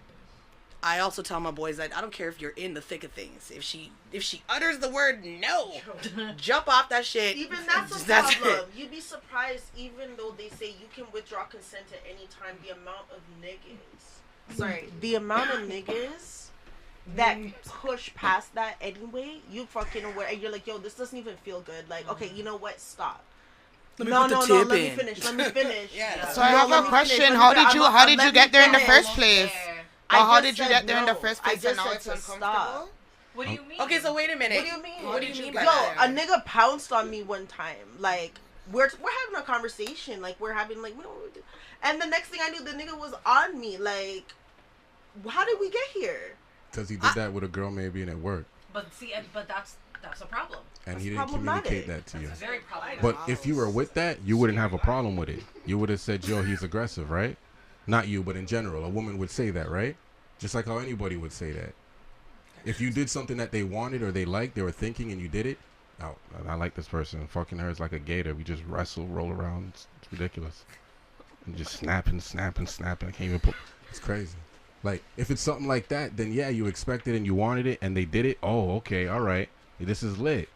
I also tell my boys that I don't care if you're in the thick of things. If she utters the word no, jump off that shit. Even that's a That's problem. it. You'd be surprised, even though they say you can withdraw consent at any time, the amount of niggas. Sorry, the amount of niggas that push past that anyway. You fucking aware, and you're like, yo, this doesn't even feel good. Like, okay, you know what? Stop. No, let me finish. Yeah. So I have a question. How did you get there in the first place? Or how did you get there in the first place and now it's uncomfortable? What do you mean? Okay, so wait a minute. What do you mean? What do you mean by Yo, that? a nigga pounced on me one time. Like, we're having a conversation. Like, we're having, like, and the next thing I knew, the nigga was on me. Like, how did we get here? Because he did that with a girl maybe and it worked. But see, but that's a problem. And That's he didn't communicate problematic. that to you. It's very problematic. But if you were with that, you wouldn't have a problem with it. You would have said, yo, he's aggressive, right? Not you, but in general. A woman would say that, right? Just like how anybody would say that. If you did something that they wanted or they liked, they were thinking, and you did it, oh, I like this person. Fucking her is like a gator. We just wrestle, roll around. It's ridiculous. And just snapping. I can't even put... It's crazy. Like, if it's something like that, then yeah, you expected and you wanted it, and they did it. Oh, okay, all right. This is lit.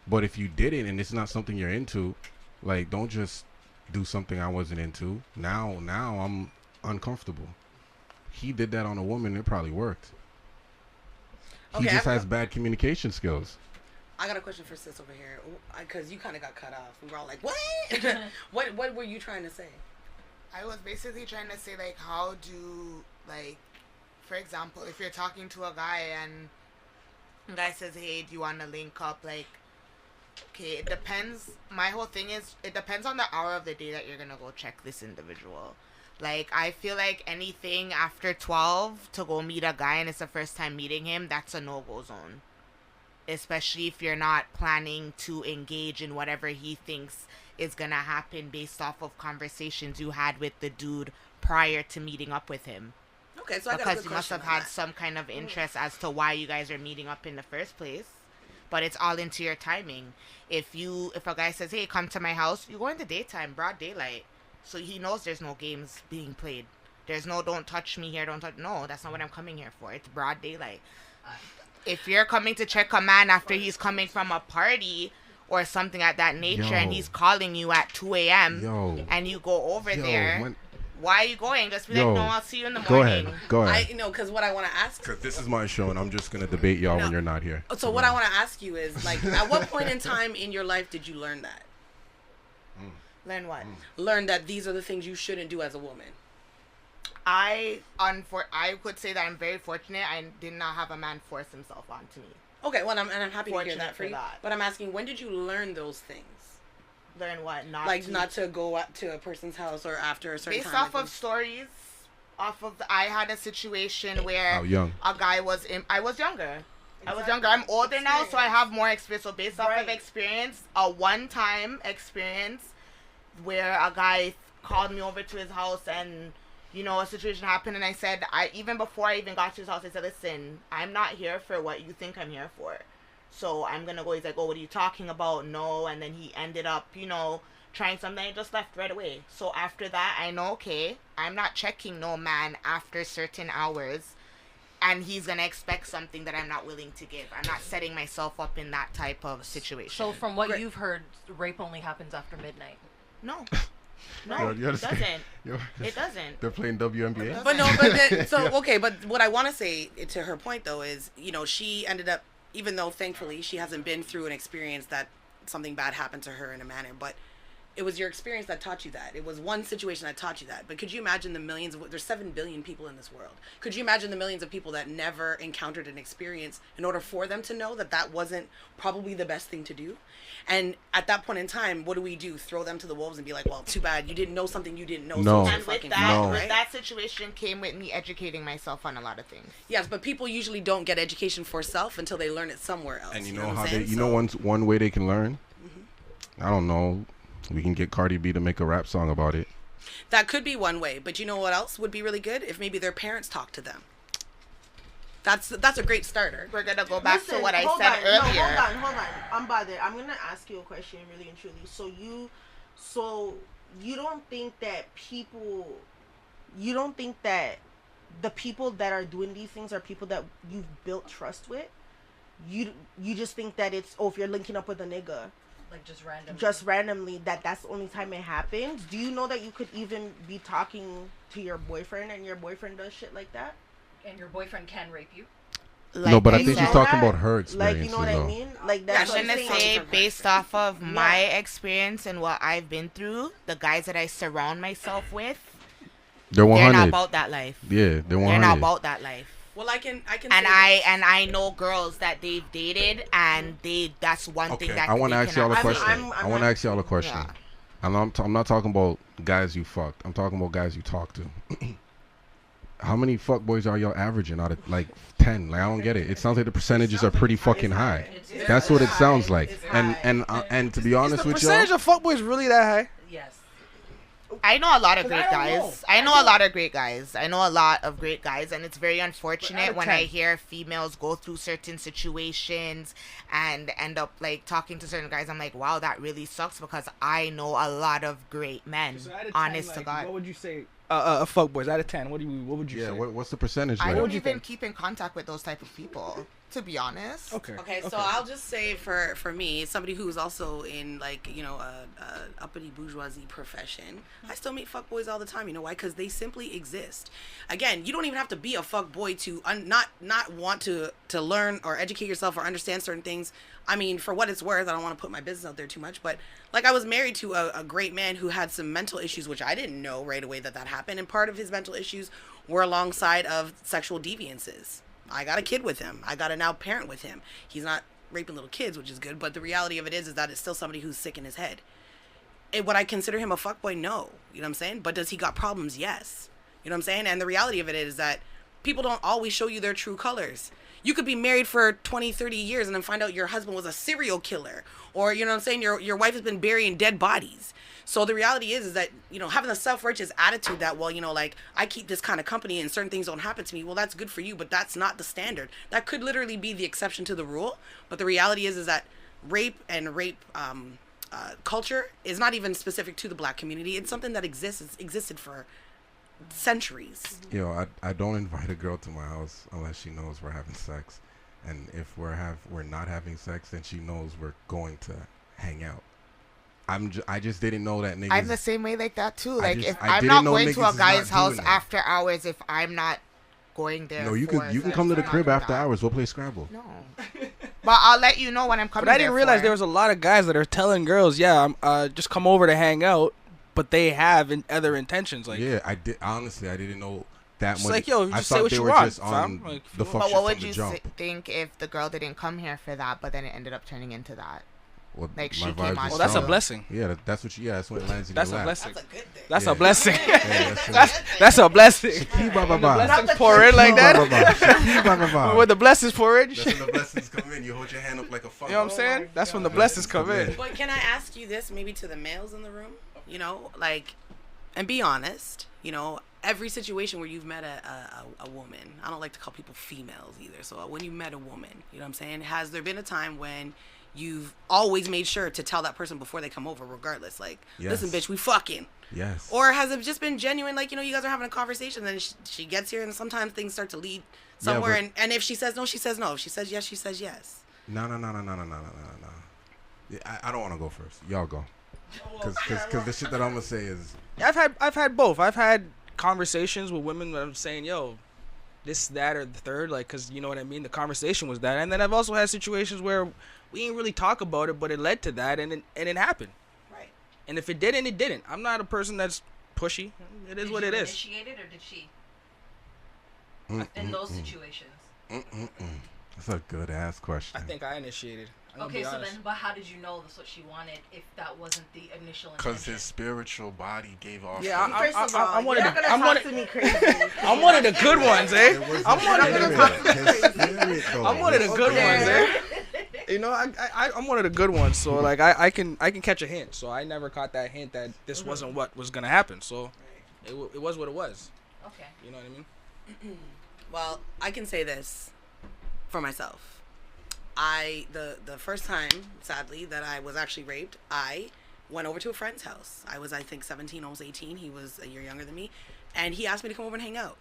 But if you did it and it's not something you're into, like, don't just do something I wasn't into. Now I'm uncomfortable. He did that on a woman. It probably worked. He Okay, just has bad communication skills. I got a question for sis over here, because you kind of got cut off. We were all like, what? What were you trying to say? I was basically trying to say, like, how do, like, for example, if you're talking to a guy and the guy says, hey, do you want to link up? Like, okay, it depends. My whole thing is, it depends on the hour of the day that you're going to go check this individual. Like, I feel like anything after 12 to go meet a guy and it's the first time meeting him, that's a no-go zone. Especially if you're not planning to engage in whatever he thinks is going to happen based off of conversations you had with the dude prior to meeting up with him. Okay, so I got a Because good you must have question on had that. some kind of interest as to why you guys are meeting up in the first place. But it's all into your timing. If a guy says, hey, come to my house, you go in the daytime, broad daylight. So he knows there's no games being played. There's no don't touch me here, don't touch. No, that's not what I'm coming here for. It's broad daylight. If you're coming to check a man after he's coming from a party or something at that nature and he's calling you at 2 a.m. and you go over there, why are you going? Just be like, no, I'll see you in the morning. Go ahead. I know, because what I want to ask... Because this is my show and I'm just going to debate y'all when you're not here. So what I want to ask you is, like, at what point in time in your life did you learn that? Learn what? Learn that these are the things you shouldn't do as a woman. I could say that I'm very fortunate. I did not have a man force himself onto me. Okay, well, I'm happy to hear Fortunate that for you. that. But I'm asking, when did you learn those things? Learn what? Not to go up to a person's house or after a certain Based time. off of stories, I had a situation where How young? a guy was I was younger. I was younger. I'm older now, so I have more experience. So based off of experience, a one-time experience where a guy called me over to his house and, you know, a situation happened, and I said, even before I even got to his house, I said, listen, I'm not here for what you think I'm here for. So I'm going to go. He's like, oh, what are you talking about? No. And then he ended up, you know, trying something. I just left right away. So after that, I know, okay, I'm not checking no man after certain hours. And he's going to expect something that I'm not willing to give. I'm not setting myself up in that type of situation. So from what you've heard, rape only happens after midnight. No. No, it doesn't. It doesn't. They're playing WNBA? But no, but then, so, okay, but what I want to say to her point, though, is, you know, she ended up, even though thankfully she hasn't been through an experience that something bad happened to her in a manner, but It was your experience that taught you that. It was one situation that taught you that. But could you imagine the millions of, there's 7 billion people in this world. Could you imagine the millions of people that never encountered an experience in order for them to know that that wasn't probably the best thing to do? And at that point in time, what do? Throw them to the wolves and be like, well, too bad. You didn't know something you didn't know. No. So And with fucking that, fine, with right? that situation came with me educating myself on a lot of things. Yes, but people usually don't get education for self until they learn it somewhere else. And you know know what how I'm they, saying? you know one way they can learn? I don't know. We can get Cardi B to make a rap song about it. That could be one way, but you know what else would be really good? If maybe their parents talk to them. That's a great starter. We're gonna go back Listen, to what I hold said on. No, earlier. hold on. I'm bothered. I'm gonna ask you a question, really and truly. So you don't think that the people that are doing these things are people that you've built trust with? You just think that it's, if you're linking up with a nigga, Like just randomly, that's the only time it happens? Do you know that you could even be talking to your boyfriend and your boyfriend does shit like that? And your boyfriend can rape you. No, but I you think she's know talking that? about her Like, experiences, you know what I though. mean? Like, that's I'm what I'm gonna saying. say, based off of my experience and what I've been through, the guys that I surround myself with, They're they're 100. not about that life. Yeah, they're 100. They're not about that life. Well, I can. And I know girls that they've dated, and that's one thing Okay, that I want to they ask y'all a cannot- question. I want to ask y'all a question. Yeah. I'm not talking about guys you fucked. I'm talking about guys you talk to. How many fuck boys are y'all averaging out of like 10? Like, I don't get it. It sounds like the percentages are pretty fucking high. That's what it sounds like. And to be honest with y'all, Percentage of fuckboys really that high? Yes. I know a lot of great I don't know. guys. I know a lot of great guys. I know a lot of great guys, and it's very unfortunate when I hear females go through certain situations and end up like talking to certain guys. I'm like, wow, that really sucks, because I know a lot of great men. Honest to God. What would you say? Fuckboys out of 10. What would you yeah, say? what's the percentage? I Like? don't even keep in contact with those type of people, to be honest. Okay, so I'll just say for me, somebody who's also in like, you know, a uppity bourgeoisie profession, I still meet fuckboys all the time. You know why? Because they simply exist. Again, you don't even have to be a fuckboy to not want to learn or educate yourself or understand certain things. I mean, for what it's worth, I don't want to put my business out there too much, but like, I was married to a great man who had some mental issues, which I didn't know right away that happened. And part of his mental issues were alongside of sexual deviances. I got a kid with him. I got a now parent with him. He's not raping little kids, which is good. But the reality of it is that it's still somebody who's sick in his head. Would I consider him a fuckboy? No. You know what I'm saying? But does he got problems? Yes. You know what I'm saying? And the reality of it is that people don't always show you their true colors. You could be married for 20, 30 years and then find out your husband was a serial killer. Or, you know what I'm saying, your wife has been burying dead bodies. So the reality is that, you know, having a self-righteous attitude that, well, you know, like, I keep this kind of company and certain things don't happen to me. Well, that's good for you, but that's not the standard. That could literally be the exception to the rule. But the reality is that rape and rape culture is not even specific to the black community. It's something that existed for centuries. Yo, I don't invite a girl to my house unless she knows we're having sex, and if we're not having sex, then she knows we're going to hang out. I just didn't know that niggas. I'm the same way like that too. Like, if I I'm didn't not know going niggas to a is guy's not house doing that. after hours, if I'm not going there. No, you for can sex, come to the I'm not crib doing after that. hours. We'll play Scrabble. No, but I'll let you know when I'm coming. But I didn't there realize for. there was a lot of guys that are telling girls, yeah, I'm just come over to hang out, but they have other intentions. Like, Yeah, I did. Honestly, I didn't know that Just much. like, yo, I just say thought what they you were want, just fam. on Like, the fuck But shit what would from you the jump. think if the girl didn't come here for that, but then it ended up turning into that? Well, Like, my she came vibes on is well, that's a strong. blessing. Yeah, that's what. That's when it lands in That's your a lap. blessing. That's a good thing. That's Yeah. a blessing. Yeah, That's a blessing. Blessings pour in like that. When the blessings pour in, That's when the blessings come in. You hold your hand up like a funnel. you know what I'm saying? That's when the blessings come in. But can I ask you this, maybe to the males in the room? You know, like, and be honest, you know, every situation where you've met a woman, I don't like to call people females either, so when you met a woman, you know what I'm saying, has there been a time when you've always made sure to tell that person before they come over, regardless, like, Yes. listen, bitch, we fucking? Yes. Or has it just been genuine, like, you know, you guys are having a conversation, then she gets here, and sometimes things start to lead somewhere, but- and if she says no, she says no. If she says yes, she says yes. No. Yeah, I don't want to go first. Y'all go. Because the shit that I'm gonna say is I've had both. I've had conversations with women that I'm saying, yo, this, that, or the third, like, cause you know what I mean. The conversation was that, and then I've also had situations where we didn't really talk about it, but it led to that, and it happened. Right. And if it didn't, it didn't. I'm not a person that's pushy. It is what it is. Did you initiate it or did she? In those situations. That's a good ass question. I think I initiated. Okay, so then, but how did you know that's what she wanted if that wasn't the initial intention? Because his spiritual body gave off. Yeah, First of all, I'm one of you're the. not gonna talk to me crazy. I'm one of the good ones, eh? I'm one of the. I'm one of the good ones, eh? You know, I'm one of the good ones, so like I can catch a hint. So I never caught that hint that this wasn't what was gonna happen. So it was what it was. Okay. You know what I mean? Well, I can say this for myself. The first time, sadly, that I was actually raped, I went over to a friend's house. I was, I think, 17, almost 18. He was a year younger than me. And he asked me to come over and hang out.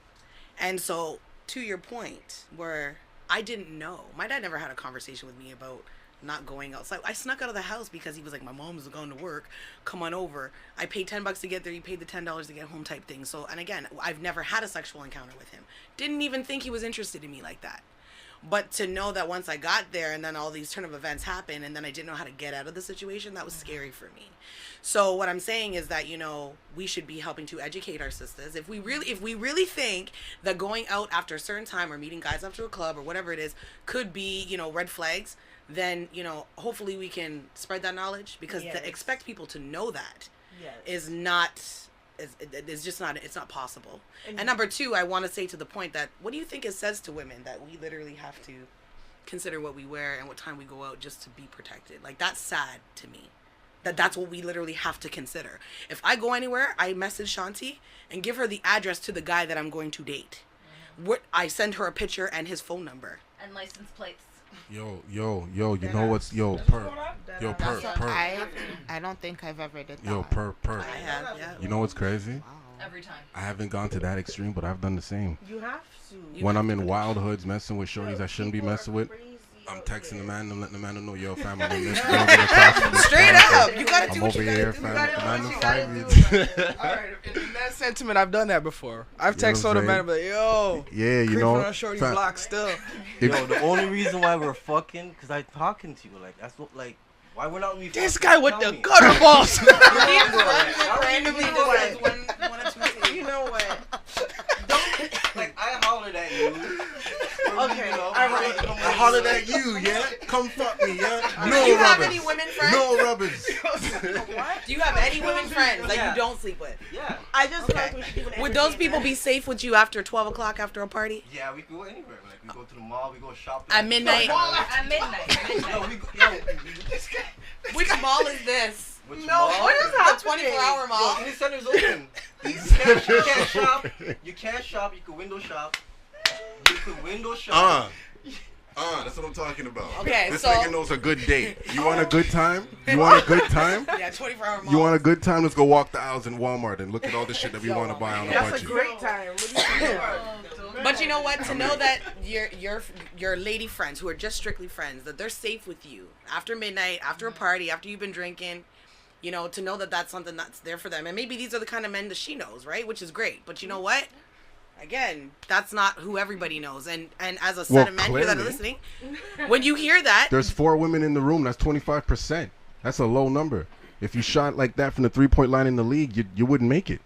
And so, to your point, where I didn't know. My dad never had a conversation with me about not going outside. I snuck out of the house because he was like, my mom's going to work. Come on over. I paid $10 to get there. He paid the $10 to get home type thing. So, and again, I've never had a sexual encounter with him. Didn't even think he was interested in me like that. But to know that once I got there and then all these turn of events happened and then I didn't know how to get out of the situation, that was scary for me. So what I'm saying is that, you know, we should be helping to educate our sisters. If we really think that going out after a certain time or meeting guys after a club or whatever it is could be, you know, red flags, then, you know, hopefully we can spread that knowledge because to expect people to know that is not... It's just not, it's not possible. And number two, I want to say to the point that, what do you think it says to women that we literally have to consider what we wear and what time we go out just to be protected? Like, that's sad to me. That's what we literally have to consider. If I go anywhere, I message Shanti and give her the address to the guy that I'm going to date. I send her a picture and his phone number. And license plates. Yo, you know what's, per. I don't think I've ever did that. Yo, per. I have, yeah. You know what's crazy? Wow. Every time. I haven't gone to that extreme, but I've done the same. You have to. When I'm in wild hoods messing with shorties I shouldn't be messing with, I'm texting the man and letting the man know, yo, fam, I'm in this building across from this Straight sponsor. up, you gotta do I'm what over you here, gotta do. fam. You gotta The do man what to you fight gotta me. All right, in that sentiment, I've done that before. I've You know texted what all the I'm men, but yo, Yeah, you creeping know. on Shorty's fam, block still. Yo, the only reason why we're fucking, because I'm talking to you. Like, that's what, like, why we're not me This fucking? guy with Tell the me. gutter balls. Randomly You know just what? says one or two things. You know what? Like, I hollered at you. Okay, all right. I hollered at you, yeah? Come fuck me, yeah? Do No you have rubbers. any women friends? No rubbers. Do you have any women friends that Yeah. you don't sleep with? Yeah. I just feel Okay. like we should do an Would those entertainment. people be safe with you after 12 o'clock after a party? Yeah, we could go anywhere. Like, we go to the mall, we go shopping. At midnight? At midnight. Yo, we go, yo, Which mall is this? which No, mall? what is The happening? 24-hour mall? City Center's open. You can't shop. You can't shop. You can window shop. You can window shop. That's what I'm talking about. Okay, this so- nigga knows a good date. You want a good time? You want a good time? Yeah, 24-hour mall. You want a good time? Let's go walk the aisles in Walmart and look at all the shit that we want to buy on a That's a budget. great time. What do you think? But you know what? To know that your lady friends who are just strictly friends, that they're safe with you after midnight, after a party, after you've been drinking, you know, to know that that's something that's there for them. And maybe these are the kind of men that she knows, right? Which is great. But you know what? Again, that's not who everybody knows. And as a set of men here that are clearly. listening, when you hear that, There's 4 women in the room. That's 25%. That's a low number. If you shot like that from the 3-point line in the league, you wouldn't make it.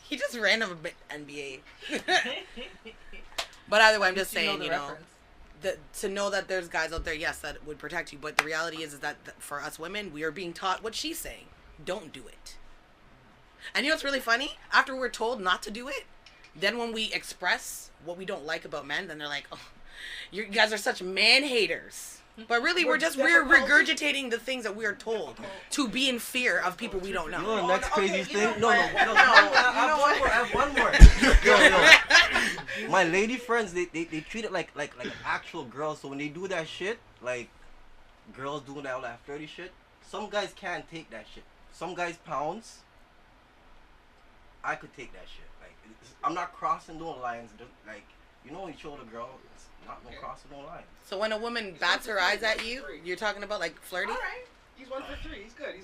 he just ran a bit NBA. But either way, I'm just saying, you know, to know that there's guys out there, yes, that would protect you. But the reality is that for us women, we are being taught what she's saying. Don't do it. And you know what's really funny? After we're told not to do it, then when we express what we don't like about men, then they're like, oh, you guys are such man haters. But really, we're regurgitating the things that we are told to be in fear of people we don't You know know. the next crazy thing? No. You know what? I have one more. Yo. My lady friends, they treat it like an actual girl. So when they do that shit, like girls doing that all that flirty shit, some guys can't take that shit. Some guys pounds. I could take that shit. Like, I'm not crossing those lines. Like, you know, when you show the girl, it's not no crossing no lines. So when a woman bats her eyes at you, you're talking about like flirty? All right. He's 1 for 3. He's good.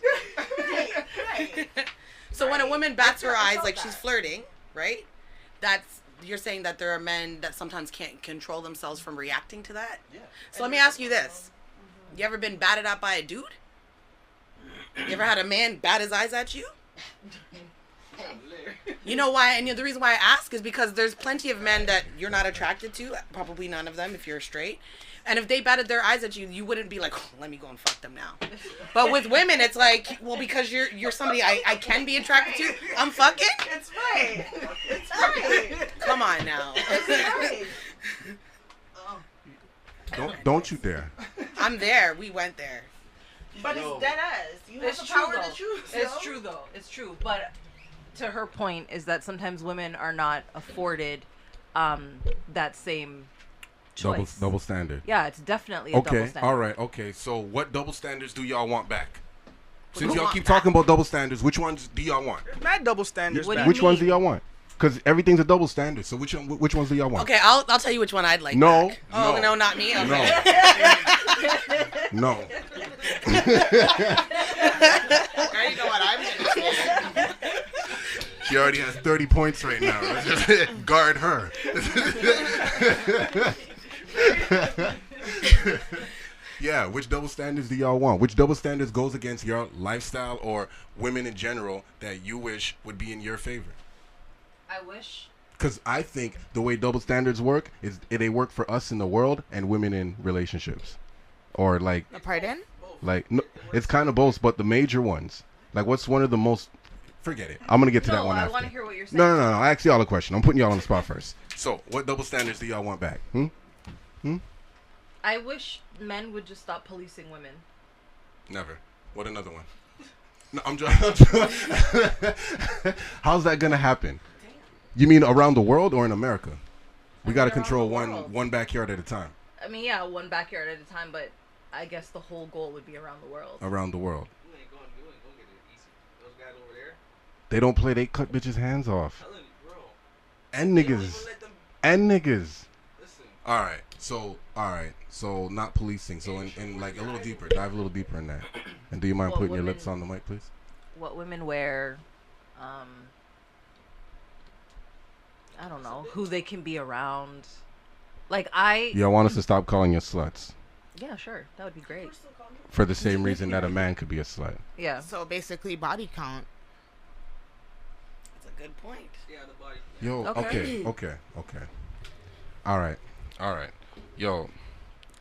He's good. So when a woman bats her eyes like she's flirting, right? You're saying that there are men that sometimes can't control themselves from reacting to that? Yeah. So let me ask you this. You ever been batted at by a dude? You ever had a man bat his eyes at you? You know why? And the reason why I ask is because there's plenty of men that you're not attracted to. Probably none of them if you're straight. And if they batted their eyes at you, you wouldn't be like, oh, let me go and fuck them now. But with women, it's like, well, because you're somebody I can be attracted to, I'm fucking. It's right. It's right. Come on now. It's right. Don't you dare. I'm there. We went there. But it's dead ass. You have It's the true power though. to choose. It's true though. It's true. But to her point is that sometimes women are not afforded that same choice. Double standard. Yeah, it's definitely a double Okay, standard. all right, okay. So what double standards do y'all want back? Since do y'all want keep back? talking about double standards, which ones do y'all want? Mad double standards. What do back. you Which ones do mean? y'all want? Because everything's a double standard. So which ones do y'all want? Okay, I'll tell you which one I'd like. No, back. Oh, no, not me. Okay. No. No. Now you know what I'm gonna say. She already has 30 points right now. Let's just guard her. Yeah, which double standards do y'all want? Which double standards goes against your lifestyle or women in general that you wish would be in your favor? I wish. Because I think the way double standards work is they work for us in the world and women in relationships. Or like, Pardon? no, it's kind of both, but the major ones. Like, what's one of the most... Forget it. I'm going to get to that one I after. want to hear what you're saying. No. I asked y'all a question. I'm putting y'all on the spot first. So, what double standards do y'all want back? I wish men would just stop policing women. Never. What another one? No, I'm just... How's that going to happen? You mean around the world or in America? We got to around control the world. one backyard at a time. I mean, yeah, one backyard at a time, but I guess the whole goal would be around the world. Around the world. You ain't gonna get it easy. Those guys over there. They don't play. They cut bitches' hands off. Telling you, bro. And They don't niggas. even let them And niggas. listen. All right. So not policing. So in like a little deeper. Dive a little deeper in that. And do you mind Well, putting your women- lips on the mic, please? What women wear, I don't know, who they can be around. Like, Y'all want us to stop calling you sluts yeah, sure, that would be great. for the same reason that a man could be a slut. Yeah. So basically, body count. That's a good point. Yeah, the body. Yo. Okay. Okay. All right. Yo.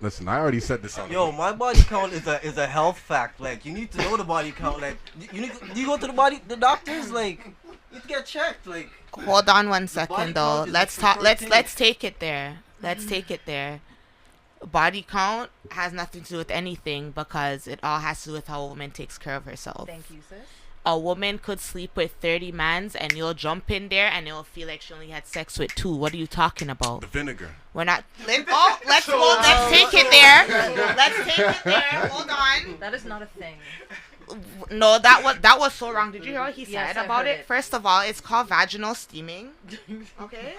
Listen, I already said this on. Yo, my body count is a health fact. Like, you need to know the body count. Like, do you go to the doctors? Like, you need to get checked. Like, Hold on one body second, though. count is Let's a talk. preferred Let's thing. let's take it there. Let's take it there. Body count has nothing to do with anything because it all has to do with how a woman takes care of herself. Thank you, sis. A woman could sleep with 30 mans and you'll jump in there and it'll feel like she only had sex with 2. What are you talking about? The vinegar. We're not. Let's take it there. Let's take it there. Hold on. That is not a thing. No, that was so wrong. Did you hear what he Yes, said I about heard it? it. First of all, it's called vaginal steaming. Okay.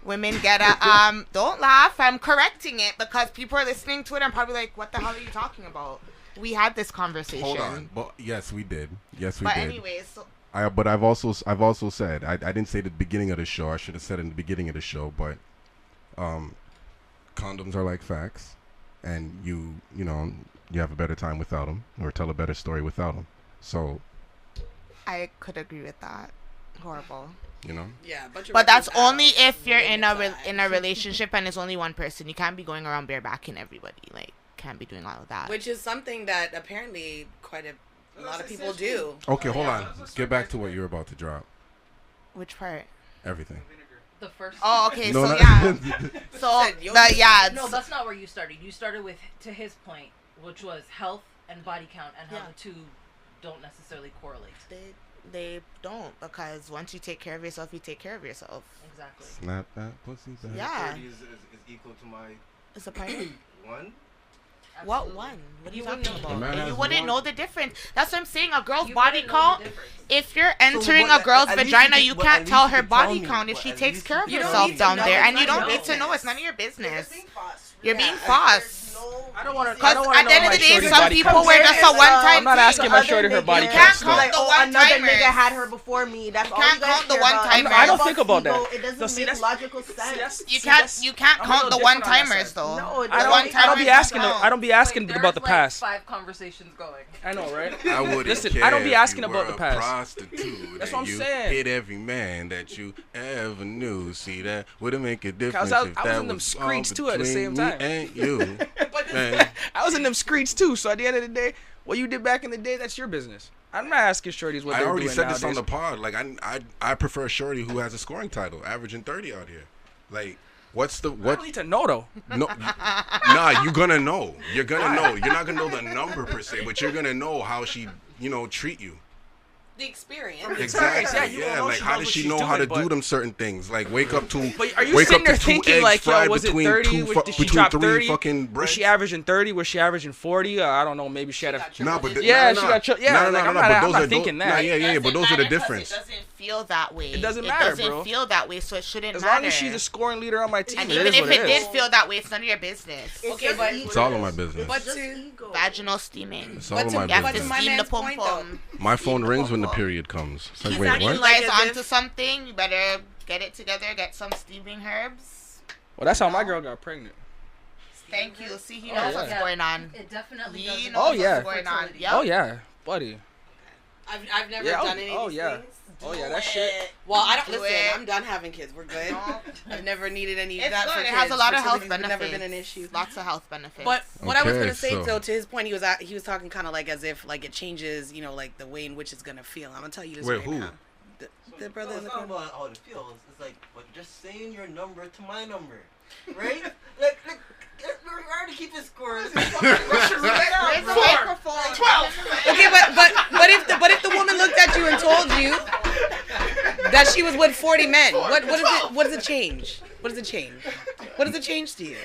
Women get a don't laugh. I'm correcting it because people are listening to it and probably like, what the hell are you talking about? We had this conversation. Hold on. But yes, we did. Yes, we But did. anyways, so But I've also said I didn't say at the beginning of the show. I should have said in the beginning of the show. But condoms are like facts, and you have a better time without them, or tell a better story without them. So I could agree with that. Horrible. Yeah, But that's only if you're in a relationship and it's only one person. You can't be going around barebacking everybody. Like, can't be doing all of that. Which is something that apparently quite a lot of people do. okay, hold on. Let's get back to what you're about to drop. Which part? Everything. The first. Oh, okay. No, So not- yeah. So Said yo- No, that's not where you started. You started with, to his point, which was health and body count, and how Yeah. the two don't necessarily correlate. They don't, because once you take care of yourself, you take care of yourself. Exactly. Snap that pussy back. Yeah. 30 is equal to my It's a part. one. What Absolutely. one? What are you You wouldn't talking know the about? difference. You Man wouldn't has know one. the difference. That's what I'm saying. A girl's You body wouldn't know the count. difference. If you're entering but a girl's at least vagina, you you can- can't but at tell least her you can tell body me, count if but she at takes least care of you don't herself need to down know. there, It's and you not don't your need to know. It's business. none of your business. You're being false. You're being Yeah. false. I don't want to. Because at the end of the day, some people count. were just a one-time I'm not thing. asking my shorty her body You count can't still. count the another one-timers. nigga had her before me. That's all can't you guys count the care about. one-timers. I don't think about that. It doesn't No, see, make that's- logical sense. You can't I'm a count little the different on that one-timers side. though. No, it The I don't one-timers be asking. count. I don't be asking Like, about the there's, past. Like 5 conversations going. I know, right? I wouldn't Listen, care I don't be if asking you about were the past. A prostitute That's and what I'm you saying. hit every man that you ever knew. See, that wouldn't make a difference. I was if in that them was screeds all too at the same between time. me and you. Man. I was in them screeds too. So at the end of the day, what you did back in the day, that's your business. I'm not asking shorties what I they're already doing said nowadays. this on the pod. Like I prefer a shorty who has a scoring title, averaging 30 out here. Like, what's the I what? don't need to know though. No, nah, you're gonna know. You're gonna know. You're not gonna know the number per se, but you're gonna know how she, treat you. The experience. Experience, Exactly. yeah, you Yeah, know like she how knows does what she she's know how to doing, do but- them certain things? Like wake up to But are you wake sitting up there to two thinking eggs like, yo, fried was it between 30? two Did she between drop 3 30? fucking Was breads? she averaging 30? Was she averaging 40? I don't know. Maybe she had a. Nah, but Yeah, she got. Yeah, like, I'm not thinking Nah, that. yeah, but those are the difference. It doesn't feel that way. It doesn't matter, It doesn't bro. feel that way, so it shouldn't As matter. long as she's the scoring leader on my team, and it even is if what it it did is. feel that way, it's none of your business. Okay, but It's all of my business. but Just to ego. Vaginal steaming. It's all of my You have to business. my steam the man's pom point, pom. My phone rings when the period comes. It's like, He's wait, acting what? You like guys as onto if- something? You better get it together. Get some steaming herbs. Well, that's how my girl got pregnant. Thank you. See, he Oh, knows yeah. what's going on. It definitely He does. knows Oh, yeah. what's going on. Yep. Oh yeah, buddy. I've never Yeah, done any of these things. Oh yeah, that shit. Well, I don't Do listen. it. I'm done having kids. We're good. No. I've never needed any of It's that good. for It kids. has a lot of health Fertility's benefits. never been an issue. Lots of health benefits. But what I was Okay, gonna say so- though, to his point, he was talking kind of like as if like it changes, like the way in which it's gonna feel. I'm gonna tell you this Wait, right who? now. The brother No, in it's the not corner. about how it feels. It's like, but just saying your number to my number, right? like, we're already keeping scores. Where's the microphone? 12. Okay, but if the woman looked at you and told you that she was with 40 men, what does it change? What does it change? What does it change to you?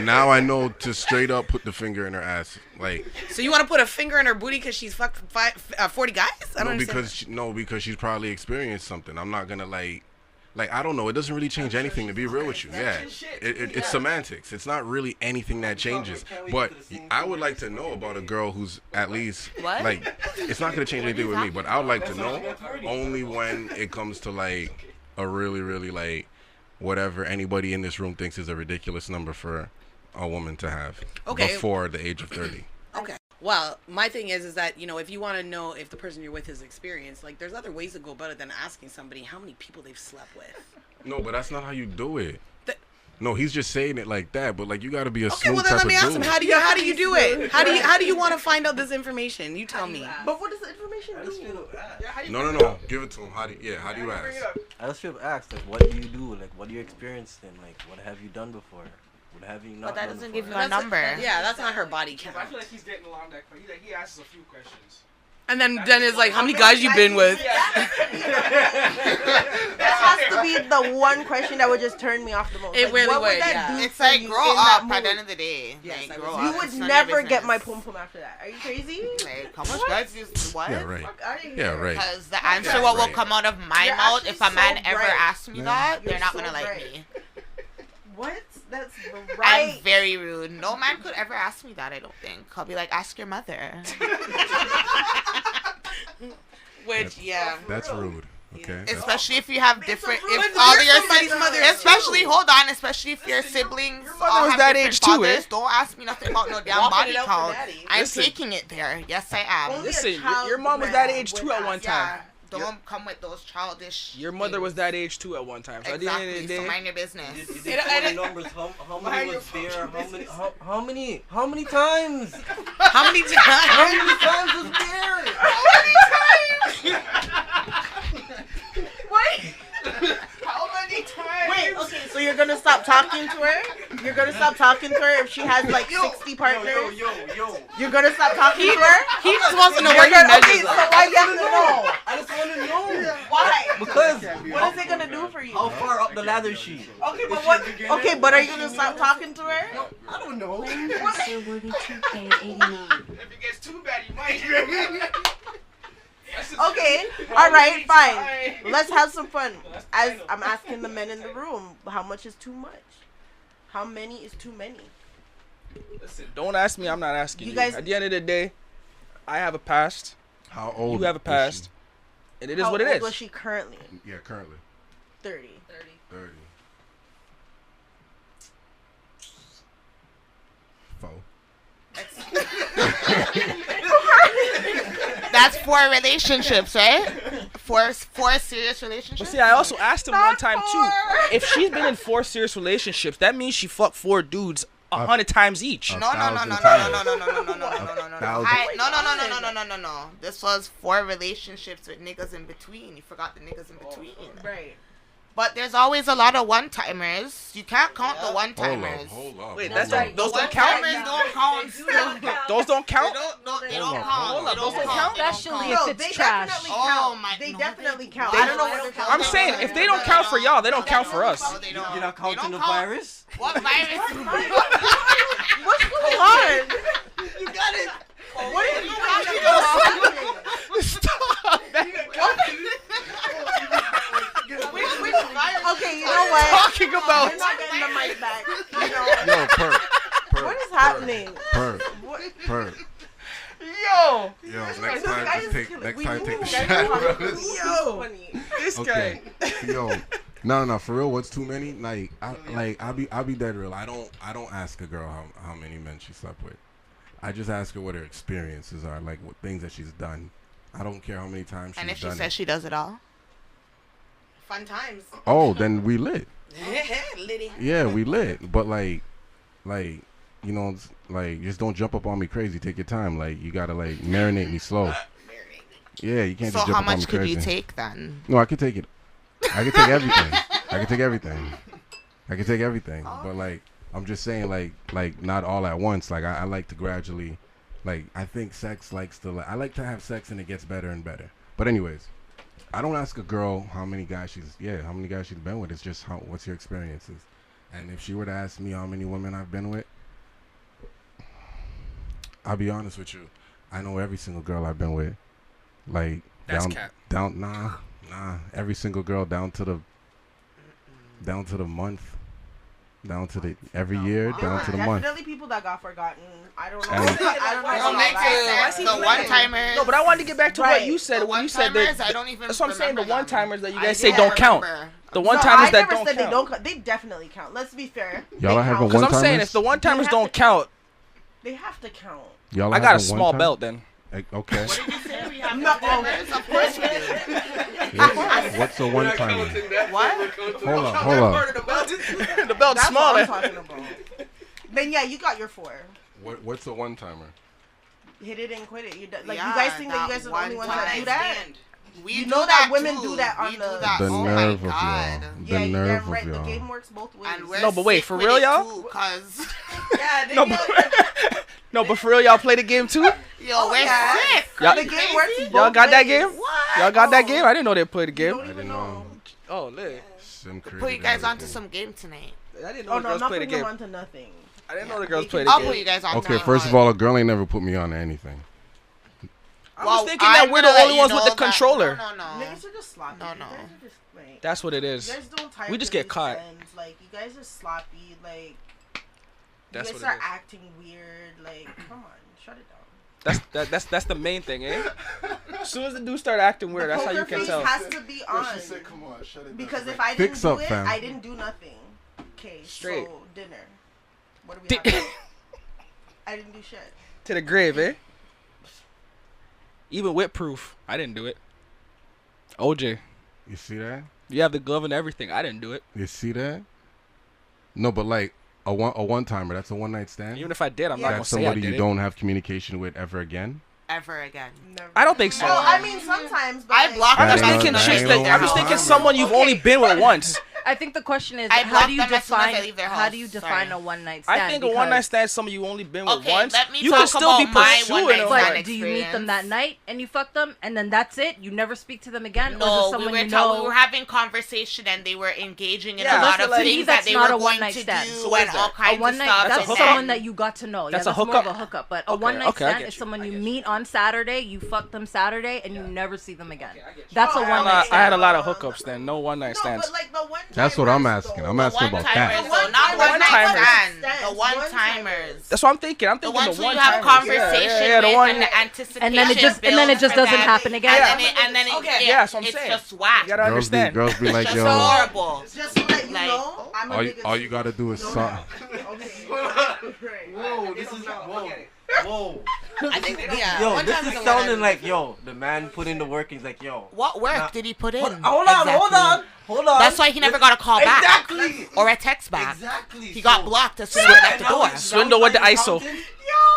Now I know to straight up put the finger in her ass. Like, So you want to put a finger in her booty because she's fucked 40 guys? I don't understand. because she's probably experienced something. I'm not gonna like I don't know. It doesn't really change anything, to be real with you. Yeah, it's semantics. It's not really anything that changes. But I would like to know about a girl who's at least What? like. It's not gonna change anything with me, but I would like to know only when it comes to like a really, really like whatever anybody in this room thinks is a ridiculous number for a woman to have Okay. before the age of 30. Okay. Well, my thing is that, if you want to know if the person you're with is experienced, like, there's other ways to go about it than asking somebody how many people they've slept with. No, but that's not how you do it. Th- No, he's just saying it like that, but like you got to be a Okay, smooth well then type let me of ask him, dude. how do you do it? How do you want to find out this information? You tell me. But what does the information I just do? feel asked. No, give it to him. How do you ask? I just feel asked, like, what do you do? Like, what are you experienced in? Like, what have you done before? What have you not But that done doesn't before? give you a number. Yeah, that's not her body count. I feel like he's getting along that quick. He asks us a few questions. And then it's like, how many guys you been with? That has to be the one question that would just turn me off the most. It Like, really what would, that yeah. do It's for like you grow in that up at the mood? end of the day. Yes, Like, I grow would up. You would It's none of your never get my business. pum pum after that. Are you crazy? Like, how much guys is what? Yeah, right. Fuck outta here. Yeah, right. Because the answer Yeah, what will right. come out of my You're mouth actually if a man so ever bright. asks me that, You're they're not so gonna like bright. me. What? That's I'm right. very rude. No man could ever ask me that, I don't think. I'll be like, ask your mother. Which, yeah. That's rude. Okay. Especially if you have different, rude. if But all you're of your somebody's siblings, mother, especially, too. hold on, especially if your siblings mother all was have that different age too, fathers, eh? don't ask me nothing about no damn Walking body it out for count. daddy. I'm Listen. taking it there. Yes, I am. Only a Listen, child your mom was that man age would too at ask one Yeah, time. don't come with those childish. Your mother things. was that age too at one time. So at the end of Exactly. the So day, mind your business. You did 40 numbers. How many was there? How many times? How many times? How many times was there? how many times? Wait, okay, so you're gonna stop talking to her? You're gonna stop talking to her if she has like 60 partners? Yo. You're gonna stop talking to her? He just wants to know You're where he gonna, measures okay, so up. why you have to know? I just want to know. Why? Because What is it gonna do for you? how far up the ladder is she? Okay, but what? Okay, but are you gonna stop talking to her? I don't know. Sir Worthy 2K89. If it gets too bad, you might. Okay, all right, fine. Let's have some fun. As I'm asking the men in the room, how much is too much? How many is too many? Listen, don't ask me. I'm not asking you. You guys- At the end of the day, I have a past. How old? You have a is past. And it is How what it old is. was she currently? she? Yeah, currently 30. 30. 4. That's 4 relationships, right? 4 serious relationships. But see, I also asked him one time too. 4. If she's been in 4 serious relationships, that means she fucked 4 dudes 100 times each. No. This was 4 relationships with niggas in between. You forgot the niggas in between. Right. But there's always a lot of one-timers. You can't count the one-timers. Hold up. Wait, hold that's up. right. Those don't count. One-timers don't count still. Those don't count. They don't Hold up, count. hold They up. don't Those don't count. They don't Especially count. if No, it's they trash. definitely Oh, count. my- They no, definitely they- count. they I don't know don't what they're count. counting. I'm saying if they don't count for y'all, they don't count for us. No, they don't. You're not They counting don't the count. virus? What virus? What's going on? You got it. What are you talking about? Stop. Which virus? Okay, you know what? Talking about. We're not getting the mic back. You know, Yo, per. what is happening? Per. What? Per. Yo, Yo, next This time, guy just is take killing- next we time, knew take the you guys shot. were bro. talking- Yo. Funny. this Okay. guy. Yo, no, for real. What's too many? Like, I'll be dead real. I don't ask a girl how many men she slept with. I just ask her what her experiences are, like what things that she's done. I don't care how many times she's And if she done says it. she does it all? Fun times. Oh, then we lit. Liddy. Yeah, we lit. But like, you know, it's like just don't jump up on me crazy. Take your time. Like you gotta like marinate me slow. Yeah, you can't So just how jump up on me much could crazy. you take then? No, I could take it. I could take everything. I could take everything. I could take everything. But like, I'm just saying, like not all at once. Like I like to gradually, like I think sex likes to. I like to have sex and it gets better and better. But anyways, I don't ask a girl how many guys she's been with. It's just what's your experiences. And if she were to ask me how many women I've been with, I'll be honest with you. I know every single girl I've been with. Like That's down, cap. down, nah. Every single girl down to the month, down to the every year, down to the month. Definitely people that got forgotten. I don't know. And- I don't know. Don't make it the one-timers. No, but I wanted to get back to what Right. you said The when you said one-timers, that. I don't even That's what I'm saying. The remember them. one-timers that you I guys say don't don't count. remember. The No, one-timers I that never don't said count. they don't count. They definitely count. Let's be fair. Y'all They are having count. Because I'm one-timers? saying if the one-timers have don't to- count, They have to count. Y'all I got a having small one-time? belt then. Okay. We have No, one-timers? Of course we do. What's a one-timer? What? Hold up. The belt's That's smaller. what I'm talking about. Then yeah, you got your 4. What's a one-timer? Hit it and quit it. You like Yeah, you guys think that you guys are the only ones that do that? We You do know that that women too. do that on We the- do that. The Oh nerve my of God. y'all. Yeah, The you're nerve damn of right. The y'all. game works both ways. And we're No, but wait, sick for with real, it y'all? too, 'cause Yeah, they No, do. but, no, but for real, y'all play the game too? yo, Oh, we're yeah. sick. Y'all- The game works both Y'all got that ways. game? What? Y'all got that game? I didn't know they played the You game. don't I even didn't know. know. Oh, lit. Sim Put you created guys onto everything. some game tonight. I didn't know Oh the no, I'm girls not play the putting them game. onto nothing. I didn't know the girls played I'll the put you game. guys on. Okay, first of all, a girl ain't never put me on to anything. I was thinking that we're the only ones with the controller. No, no. Niggas are just sloppy. No, You no. guys are just like. That's what it You is. guys don't time We just for get these caught. friends. Like you guys are sloppy. Like That's you what guys it are is. acting weird. Like come on, shut it down. That's the main thing, eh? As soon as the dudes start acting weird, The that's how you poker can face tell. has to be on. "Come on, shut it Because if I didn't Fix do up, it, fam. I didn't do nothing. Okay, Straight. so dinner. What do we have? I didn't do shit. To the grave, eh? Even with proof, I didn't do it. OJ, You see that? you have the glove and everything. I didn't do it. You see that? No, but like a one-timer. That's a one-night stand. Even if I did, I'm not gonna That's say I somebody did you it. don't have communication with ever again. Ever again. Never. I don't think so. Well, I mean sometimes, but I like, blocked I'm That just ain't thinking no- that chicks ain't that no I'm just thinking one-timer. someone you've only been with once. I think the question is, I how block do you them as soon as I define leave their how house. do you define Sorry. a one night stand? I think a one night stand is someone you only been with Okay, once. let me You talk can still be about my pursuing one-night them. But stand do you meet them experience. that night and you fuck them and then that's it? You never speak to them again? or is No, it we someone were, you know? we were having conversation and they were engaging in Yeah. a lot So of like- things that's that they not were a going one-night to stand. do So what is and all that? kinds A one of night stuff. That's that's a and hookup? someone then- that you got to know. That's yeah, a that's more of a hookup? hookup. But a Okay, one night okay, I stand get is you, someone I you get you. meet on Saturday, you fuck them Saturday, and you never see them again. That's a Oh, one I night had a stand. lot of hookups then. No one night no, stands. but like the one. That's what I'm asking. I'm asking about one-timers, that. though, not one-timers. one-night stand. The The one-timers. That's what I'm thinking. I'm The thinking ones the who you one-timers. have conversation the with one. and the anticipation And then it just builds for doesn't them. happen again. And then Yeah, that's what I'm it's saying. just whack. You gotta understand. Girls be like, It's yo, horrible. Just to let you Like- know, I'm a nigga all you too. gotta do is suck. Whoa, this is whoa. Whoa. I think, yeah. Yo, one this time is ago when sounding I- like, yo, the man put in the work. He's like, yo. What work Nah. did he put in? Hold on. That's why he never got a call back Exactly. or a text back. Exactly. He got blocked as soon as he left the door. Swindle with the ISO.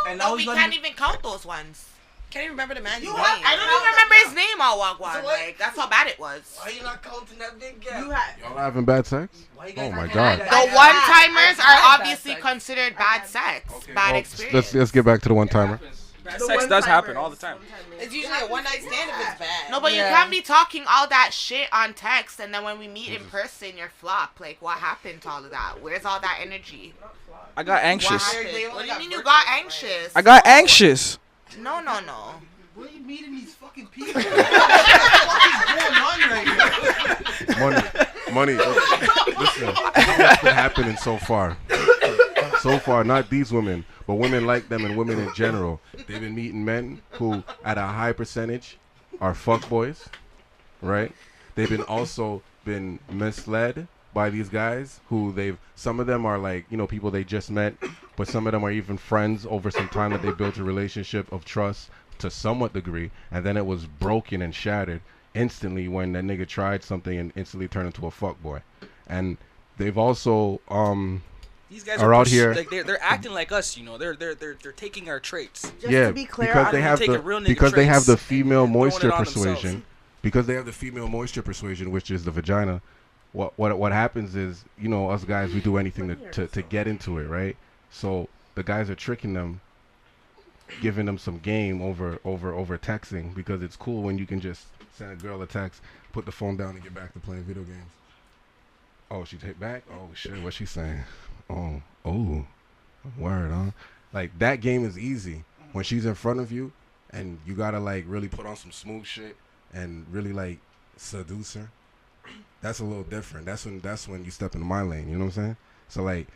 And No, we can't even count those ones. Can't even remember the man's name. I don't even remember his name all walk one. So what? Like, that's how bad it was. Why you not counting that big gap? You had. Y'all having bad sex? Why you Oh guys my not God. counting The that? one-timers I've had are bad obviously sex. considered bad sex, bad Well, experience. let's get back to the one timer. Bad The sex does happen one-timers. all the time. It's usually a one-night stand if it's bad. No, but you Yeah. can't be talking all that shit on text, and then when we meet in person, you're flop. Like, what happened to all of that? Where's all that energy? I got What anxious. happened? What do you mean you got anxious? I got anxious. No. Where are you meeting these fucking people? What is going on right here? Money. Listen, what's been happening so far? So far, not these women, but women like them and women in general. They've been meeting men who, at a high percentage, are fuckboys, right? They've been also been misled by these guys who some of them are like, people they just met, but some of them are even friends over some time that they built a relationship of trust to somewhat degree, and then it was broken and shattered instantly when that nigga tried something and instantly turned into a fuckboy. And they've also These guys are out here. Like they're acting like us, They're taking our traits. Just yeah, to be clear, because I they don't have taking the real nigga because they have the traits female and throwing moisture it on persuasion. themselves. Because they have the female moisture persuasion, which is the vagina. What happens is, us guys, we do anything to get into it, right? So the guys are tricking them, giving them some game over texting, because it's cool when you can just send a girl a text, put the phone down, and get back to playing video games. Oh, she take back? Oh shit, what's she saying? Oh, word, huh? Like, that game is easy when she's in front of you, and you gotta like really put on some smooth shit and really like seduce her. That's a little different. That's when you step into my lane. You know what I'm saying? So like,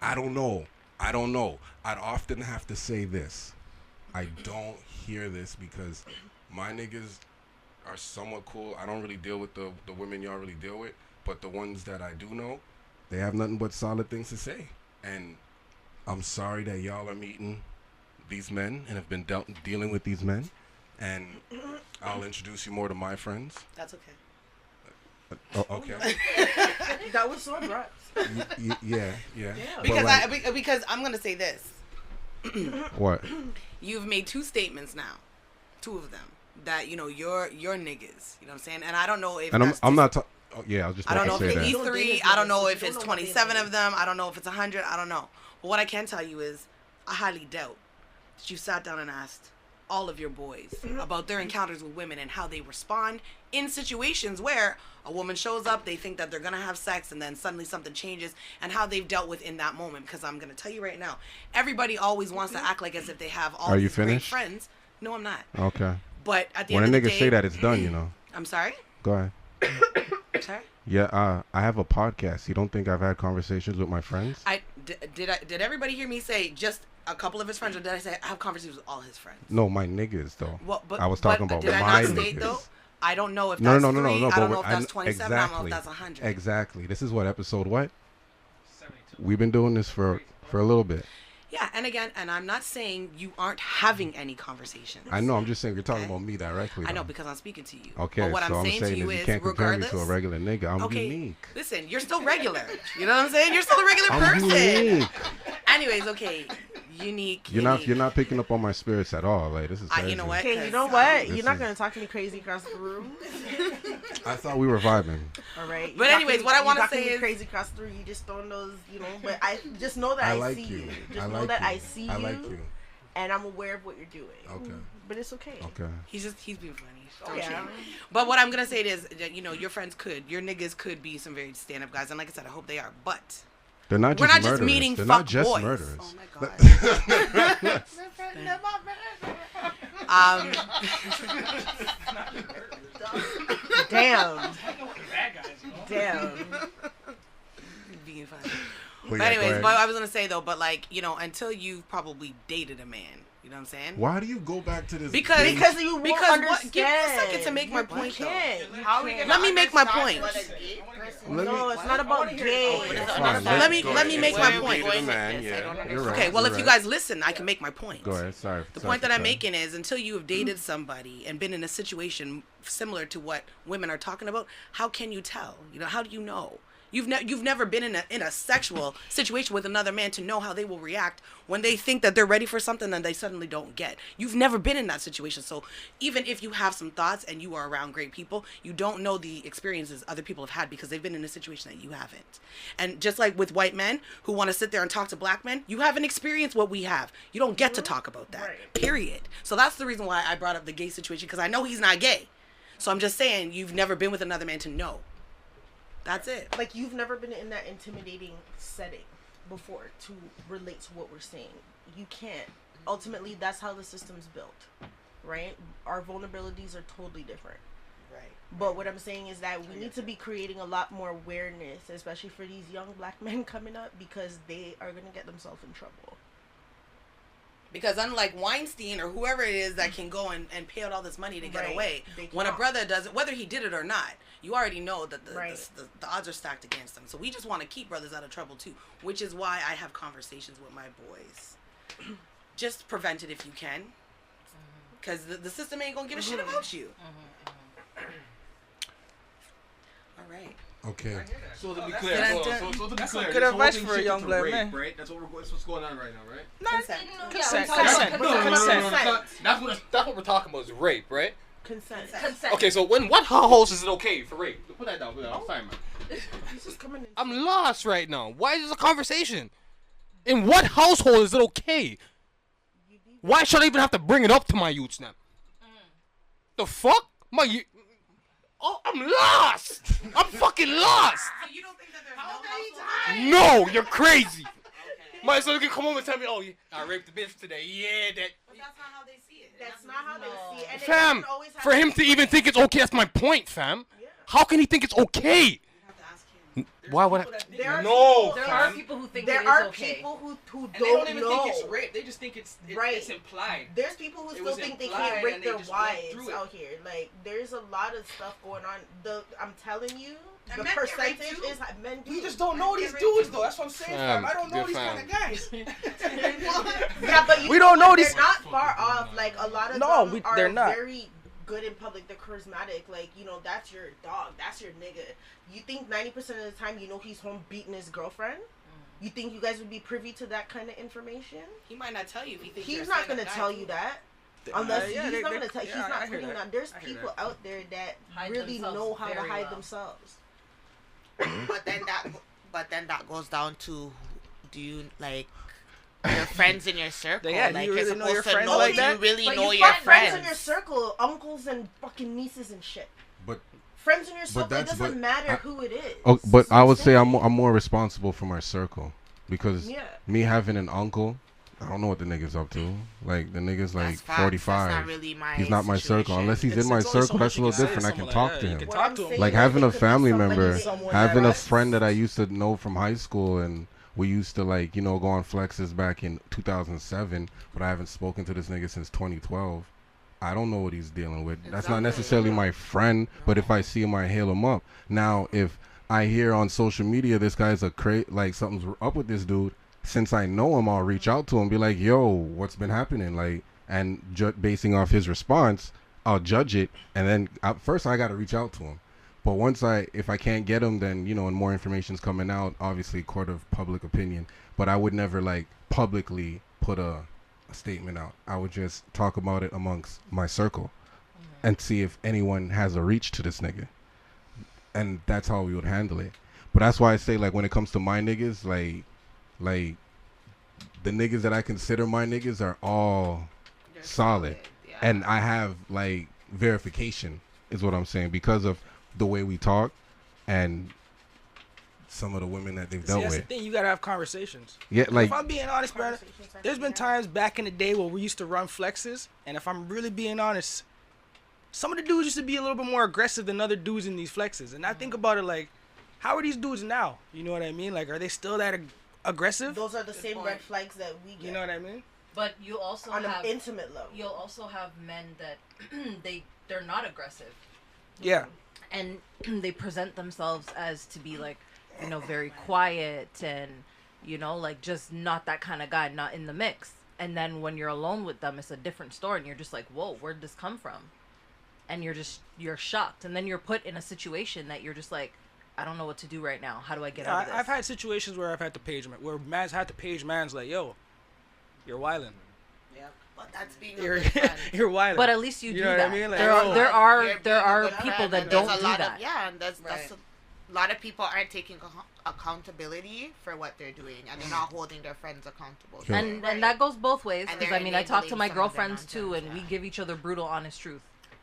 I don't know. I'd often have to say this. I don't hear this because my niggas are somewhat cool. I don't really deal with the women y'all really deal with, but the ones that I do know, they have nothing but solid things to say. And I'm sorry that y'all are meeting these men and have been dealing with these men. And I'll introduce you more to my friends. That's okay. Oh, okay. That was so abrupt. Yeah. Because But, like, because I'm gonna say this. what? You've made two statements now, two of them, that you're niggas. You know what I'm saying? And I don't know if And that's I'm not. Yeah, I was just I about don't know to if say it's that. these 3. I don't know if it's 27 of them. I don't know if it's 100. I don't know. But what I can tell you is, I highly doubt that you sat down and asked all of your boys about their encounters with women and how they respond in situations where a woman shows up, they think that they're gonna have sex, and then suddenly something changes, and how they've dealt with in that moment. Because I'm gonna tell you right now, everybody always wants to act like as if they have all Are you these great finished? friends. No, I'm not. Okay. But at the When a end of the nigga day, say that, it's done. I'm sorry. Go ahead. I'm sorry. Yeah, I have a podcast. You don't think I've had conversations with my friends? Did everybody hear me say just a couple of his friends, or did I say I have conversations with all his friends? No, my niggas though. Well, but I was talking but about did my I not state niggas. though? I don't know if No. that's 3. But I don't know if I that's 27. I don't know if exactly. that's 100. Exactly. This is what episode what? 72. We've been doing this for a little bit. Yeah, and again, and I'm not saying you aren't having any conversations. I know. I'm just saying you're talking Okay. about me directly. I know though. because I'm speaking to you. Okay, But what so I'm I'm saying saying to you is you is, can't compare me regardless, to a regular nigga. I'm okay, unique. listen, you're still regular. You know what I'm saying? You're still a regular I'm person. unique. Anyways, okay, unique. You're not picking up on my spirits at all. Like, this is crazy. You know what? Okay, you know what? This You're not is- gonna talk to me crazy across the room. I thought we were vibing. All right. But anyways, what I wanna say is- crazy across the room. You just don't know, But I just know that I I like see you. you. I Just know like that you. I see you. I like you. And I'm aware of what you're doing. Okay. But it's okay. Okay. He's being funny. Don't Yeah. change. But what I'm gonna say is that your friends your niggas could be some very stand-up guys, and like I said, I hope they are. But They're not we're just not just murderers. meeting They're fuck not just boys. murderers. Oh my god. Damn. Damn. Being funny. But anyways, but I was gonna say though, but like, you know, until you've probably dated a man, you know what I'm saying? Why do you go back to this? Because you won't understand. Give me a second to make my point though. How are we Let me make my point. No, it's not about gay. Let me make my point. You're right. Okay, well, if you guys listen, I can make my point. Go ahead. Sorry. The point that I'm making is until you have dated somebody and been in a situation similar to what women are talking about, how can you tell? You know, how do you know? You've never been in a sexual situation with another man to know how they will react when they think that they're ready for something and they suddenly don't get. You've never been in that situation. So even if you have some thoughts and you are around great people, you don't know the experiences other people have had because they've been in a situation that you haven't. And just like with white men who want to sit there and talk to black men, you haven't experienced what we have. You don't get to talk about that. Period. So that's the reason why I brought up the gay situation, because I know he's not gay. So I'm just saying you've never been with another man to know. That's it. Like, you've never been in that intimidating setting before to relate to what we're saying. You can't. Ultimately, that's how the system's built, right? Our vulnerabilities are totally different. Right. But what I'm saying is that we need to be creating a lot more awareness, especially for these young black men coming up, because they are going to get themselves in trouble. Because unlike Weinstein or whoever it is that can go and pay out all this money to get away, when a brother does it, whether he did it or not, you already know that the odds are stacked against him. So we just want to keep brothers out of trouble too, which is why I have conversations with my boys. Just prevent it if you can, because the system ain't gonna give a shit about you. All right. Okay. So to be clear, so to be clear, good advice for a young black man. Right? That's what's going on right now, right? Consent. That's what we're talking about is rape, right? Consent. Okay, so what households is it okay for rape? Put that down. I'm sorry, man. I'm lost right now. Why is this a conversation? In what household is it okay? Why should I even have to bring it up to my youths now? The fuck? I'm lost. I'm fucking lost. So you don't think that there's no household? No, you're crazy. My son can come home and tell me, oh, I raped the bitch today. Yeah, that. But that's not how they see it. That's not how they see it. And Fam, for him to even think it's okay, that's my point, fam. How can he think it's okay? Why would I? No, there are people who think there it is are okay. people who And don't they don't even know. think it's rape. They just think it's implied. There's people who still think they can't rape their wives out here. Like, there's a lot of stuff going on. I'm telling you, the percentage is men do. We just don't know these dudes, though. That's what I'm saying, fam. I don't know these kind of guys. Yeah, but we don't know these. They're not far off. Like, a lot of them are they're not. very good in public. They're charismatic. Like, you know, that's your dog. That's your nigga. You think 90% of the time you know he's home beating his girlfriend? You think you guys would be privy to that kind of information? He might not tell you if he thinks he's not going to tell you that. Unless he's not going to tell you. He's not putting on. There's people out there that really know how to hide themselves. But then that goes down to, do you like your friends in your circle? Yeah, like, you really know your friends know, like that? You really but know you your friends in your circle, uncles and fucking nieces and shit. But friends in your circle, it doesn't matter who it is. Oh, but I would say I'm more responsible for my circle because me having an uncle, I don't know what the nigga's up to. Like, the nigga's like 45. Not really he's not my circle. Unless he's in my circle, that's a little different. I can talk to him. Like, is having a it could be family somebody member, that- having a friend that I used to know from high school, and we used to, like, you know, go on flexes back in 2007, but I haven't spoken to this nigga since 2012. I don't know what he's dealing with. That's not necessarily my friend, but if I see him, I hail him up. Now, if I hear on social media this guy's like something's up with this dude, since I know him, I'll reach out to him, be like, yo, what's been happening? Like, and basing off his response, I'll judge it. And then first I got to reach out to him. But if I can't get him, then, you know, and more information's coming out, obviously court of public opinion. But I would never, like, publicly put a statement out. I would just talk about it amongst my circle and see if anyone has a reach to this nigga. And that's how we would handle it. But that's why I say, like, when it comes to my niggas, like the niggas that I consider my niggas are all solid. Yeah. And I have, like, verification is what I'm saying because of the way we talk and some of the women that they've dealt that's with. the thing. You gotta have conversations. Yeah, like, if I'm being honest, bro, there's been times back in the day where we used to run flexes, and if I'm really being honest, some of the dudes used to be a little bit more aggressive than other dudes in these flexes. And I think about it like, how are these dudes now? You know what I mean? Like, are they still that aggressive. Those are the same point. red flags that we get. You know what I mean? But you also on have an intimate level. You'll also have men that they're not aggressive. Yeah. And they present themselves as to be like, very quiet and, like just not that kind of guy, not in the mix. And then when you're alone with them, it's a different story, and you're just like, whoa, where'd this come from? And you're shocked. And then you're put in a situation that you're just like, I don't know what to do right now. How do I get out of this? I've had situations where I've had to page where man's had to page man's like, yo, you're wildin'. Yeah, but that's being You're a good friend. you're wildin'. But at least you do know that. what I mean? Like, there oh. are You're people being a that good don't friend. do There's a lot that. of, yeah, and that's Right. a lot of people aren't taking accountability for what they're doing, and they're not holding their friends accountable. Sure. And that goes both ways, And because they're I talk to enabling my some of their girlfriends too, and nonsense, we give each other brutal, honest truth.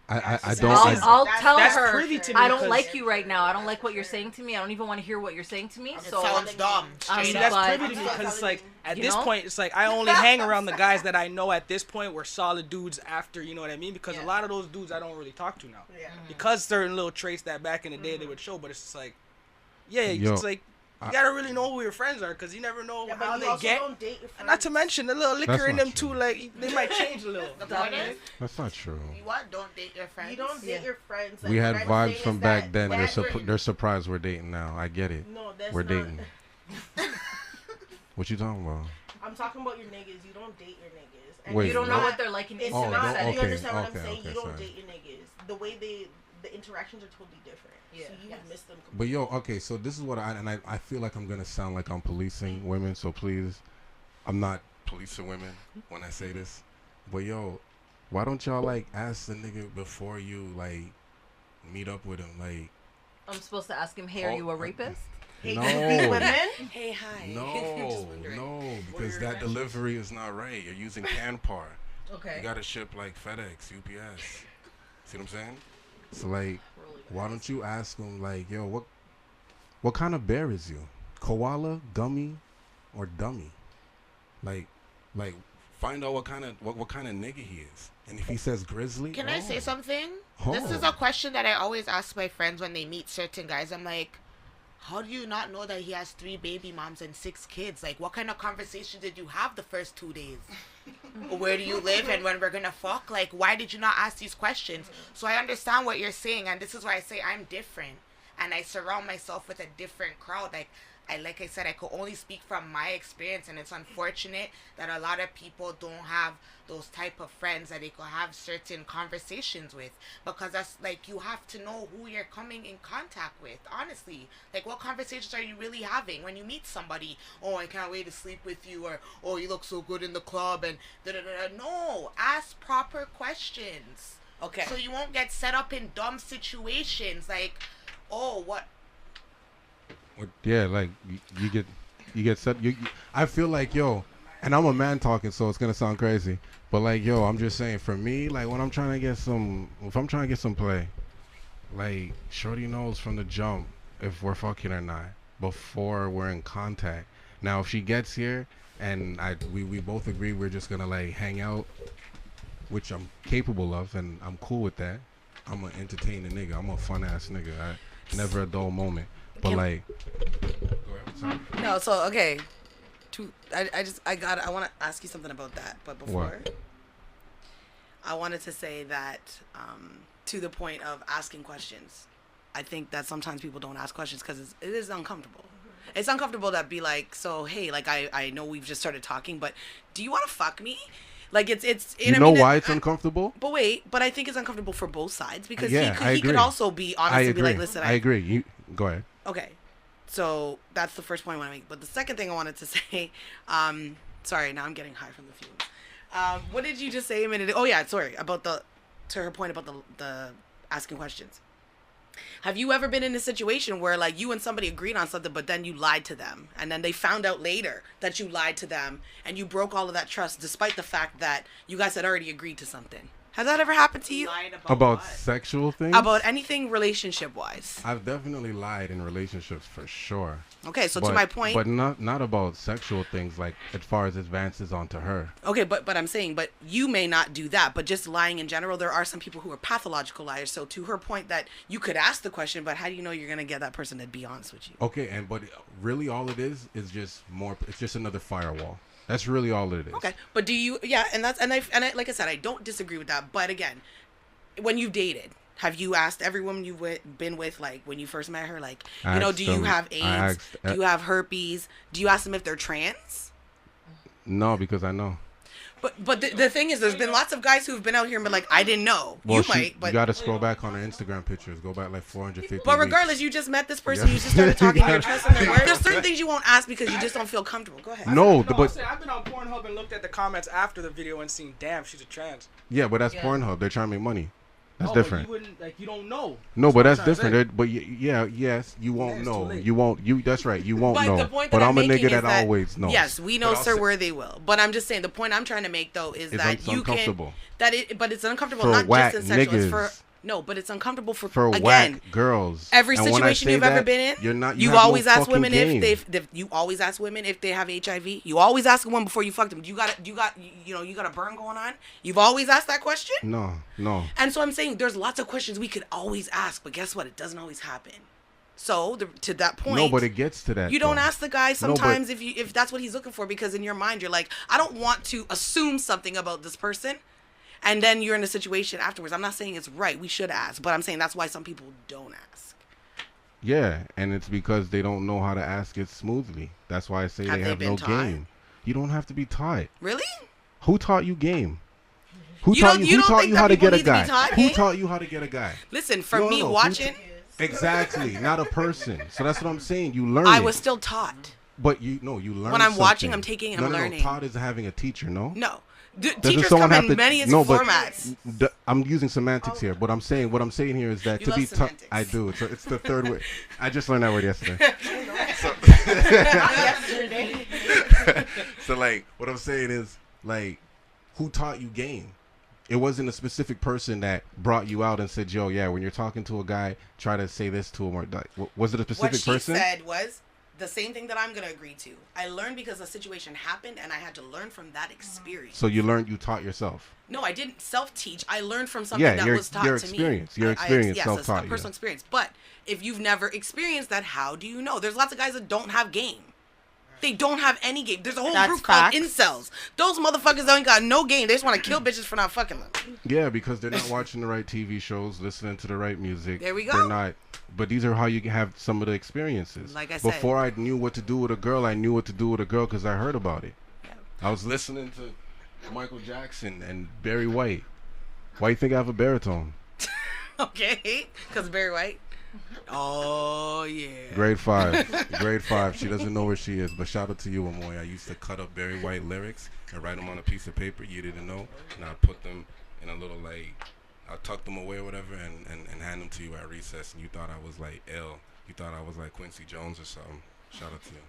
I That's don't. awesome. I'll tell that's her, privy to me I don't because- like you right now. I don't like what you're saying to me. I don't even want to hear what you're saying to me. It So sounds dumb. Um, See, Straight that's up. but- privy to me because it's like at You this know? point, it's like I only hang around the guys that I know at this point were solid dudes after, you know what I mean? Because a lot of those dudes I don't really talk to now. Yeah. Because certain little traits that back in the day they would show, but it's just like, yeah, Yo, it's like you gotta really know who your friends are because you never know Yeah, how but you they also get. don't date your And not to friends. mention the little liquor That's in not them true. too, like they might change a little. The point is, That's not true. you what? Don't date your friends. You don't date your friends. Like, We what had I'm vibes saying from is back that then. we're- They're surprised we're dating now. I get it. No, that's We're not. dating. What you talking about? I'm talking about your niggas. You don't date your niggas. And Wait, you don't know what? what they're like in It's Oh, not. don't- You okay, understand what okay, I'm saying? okay, You don't sorry. date your niggas. The way the interactions are totally different. Yeah. So you Yes. miss them. But yo, okay, so this is what I feel like I'm gonna sound like I'm policing women, so please, I'm not policing women when I say this. But yo, why don't y'all like ask the nigga before you like meet up with him? Like, I'm supposed to ask him, hey, are you a rapist? Hate No. these women. Hey, hi. no, because that delivery is not right. You're using Canpar. Okay. You gotta ship like FedEx, UPS. See what I'm saying? So like, why don't you ask them like, yo, what kind of bear is you? Koala, gummy, or dummy? Like, find out what kind of nigga he is. And if he says grizzly, Can I say something? Oh. This is a question that I always ask my friends when they meet certain guys. I'm like, how do you not know that he has 3 baby moms and 6 kids? Like, what kind of conversation did you have the first 2 days? Where do you live and when we're gonna fuck? Like, why did you not ask these questions? So I understand what you're saying, and this is why I say I'm different, and I surround myself with a different crowd. Like I said, I could only speak from my experience, and it's unfortunate that a lot of people don't have those type of friends that they could have certain conversations with, because that's like, you have to know who you're coming in contact with, honestly. Like, what conversations are you really having when you meet somebody? Oh, I can't wait to sleep with you, or oh, you look so good in the club, and da-da-da-da. No, ask proper questions. Okay. So you won't get set up in dumb situations like, oh, what? yeah, like you get set. I feel like, yo, and I'm a man talking, so it's gonna sound crazy, but like, yo, I'm just saying, for me, like, when I'm trying to get some play, like, shorty knows from the jump if we're fucking or not before we're in contact. Now, if she gets here and we both agree we're just gonna like hang out, which I'm capable of, and I'm cool with that. I'm gonna entertain the nigga. I'm a fun ass nigga. Never a dull moment. But like, No, so okay. I want to ask you something about that, but before, What? I wanted to say that to the point of asking questions. I think that sometimes people don't ask questions because it is uncomfortable. It's uncomfortable to be like, so hey, like I know we've just started talking, but do you want to fuck me? Like it's you know why it's uncomfortable? But wait, but I think it's uncomfortable for both sides because Yeah, I he could agree. also be honest I and agree. be like, listen, I agree. You go ahead. Okay, so that's the first point I want to make. But the second thing I wanted to say, sorry, now I'm getting high from the fumes. What did you just say a minute ago? Oh yeah, sorry, about to her point about the asking questions. Have you ever been in a situation where like you and somebody agreed on something, but then you lied to them, and then they found out later that you lied to them, and you broke all of that trust, despite the fact that you guys had already agreed to something? Has that ever happened to you? Lying About what? sexual things? About anything relationship-wise? I've definitely lied in relationships for sure. Okay, so to my point. But not about sexual things, like as far as advances onto her. Okay, but I'm saying, but you may not do that, but just lying in general, there are some people who are pathological liars. So to her point that you could ask the question, but how do you know you're going to get that person to be honest with you? Okay, but really all it is just it's just another firewall. That's really all it is. Okay, but do you, and I like I said, I don't disagree with that, but again, when you've dated, have you asked every woman you've been with, like when you first met her, like, you know, do you have AIDS? Do you have herpes? Do you ask them if they're trans? No, because I know. But the thing is, there's been lots of guys who've been out here and been like, I didn't know. Well, you got to scroll back on her Instagram pictures. Go back like 450 But regardless, you just met this person. You just started talking. You're trusting their word. There's certain things you won't ask because you just don't feel comfortable. Go ahead. No, but I've been on Pornhub and looked at the comments after the video and seen, damn, she's a trans. Yeah, but that's Pornhub. They're trying to make money. That's different. But you wouldn't, you don't know. No, but that's different. But yes, you won't know. You won't. That's right. You won't know. The point but that I'm a nigga that always knows. Yes, we know, sir, where they will. But I'm just saying, the point I'm trying to make though is that you can. But it's uncomfortable for not whack just in sexual. It's niggas. but it's uncomfortable for again, whack girls. Every situation you've ever been in, you always ask women if you always ask women if they have HIV. You always ask a woman before you fuck them. You got a burn going on. You've always asked that question. No. And so I'm saying there's lots of questions we could always ask, but guess what? It doesn't always happen. So to that point, no, but it gets to that. You don't ask the guy sometimes if that's what he's looking for, because in your mind you're like, I don't want to assume something about this person. And then you're in a situation afterwards. I'm not saying it's right. We should ask. But I'm saying that's why some people don't ask. Yeah, and it's because they don't know how to ask it smoothly. That's why I say they have no game. You don't have to be taught. Really? Who taught you game? Who taught you how to get a guy? Who taught you how to get a guy? Listen, for me watching. Exactly, not a person. So that's what I'm saying. You learn. I was still taught. But you learn. When I'm watching, I'm taking, I'm learning. No, taught is having a teacher, no? No. Teachers come in many formats. I'm using semantics here, but what I'm saying here is that to be taught, I do. It's the third way. I just learned that word yesterday. So like, what I'm saying is like, who taught you game? It wasn't a specific person that brought you out and said, "Yo, yeah, when you're talking to a guy, try to say this to him." Or like, was it a specific person? What she said was the same thing that I'm going to agree to. I learned because a situation happened and I had to learn from that experience. So you taught yourself? No, I didn't self-teach. I learned from something that was taught to me. Your experience self-taught you. Personal experience. But if you've never experienced that, how do you know? There's lots of guys that don't have game. They don't have any game. There's a whole group called incels. Those motherfuckers ain't got no game. They just want to kill bitches for not fucking them. Yeah, because they're not watching the right TV shows, listening to the right music. There we go. They're not. But these are how you have some of the experiences. Like I said. Before I knew what to do with a girl, I knew what to do with a girl because I heard about it. Yeah. I was listening to Michael Jackson and Barry White. Why you think I have a baritone? Okay, because Barry White. Oh, yeah. Grade 5. She doesn't know where she is, but shout out to you, Amoy. I used to cut up Barry White lyrics and write them on a piece of paper you didn't know, and I'd put them in a little, I'd tuck them away or whatever and hand them to you at recess, and you thought I was, ill. You thought I was, Quincy Jones or something. Shout out to you.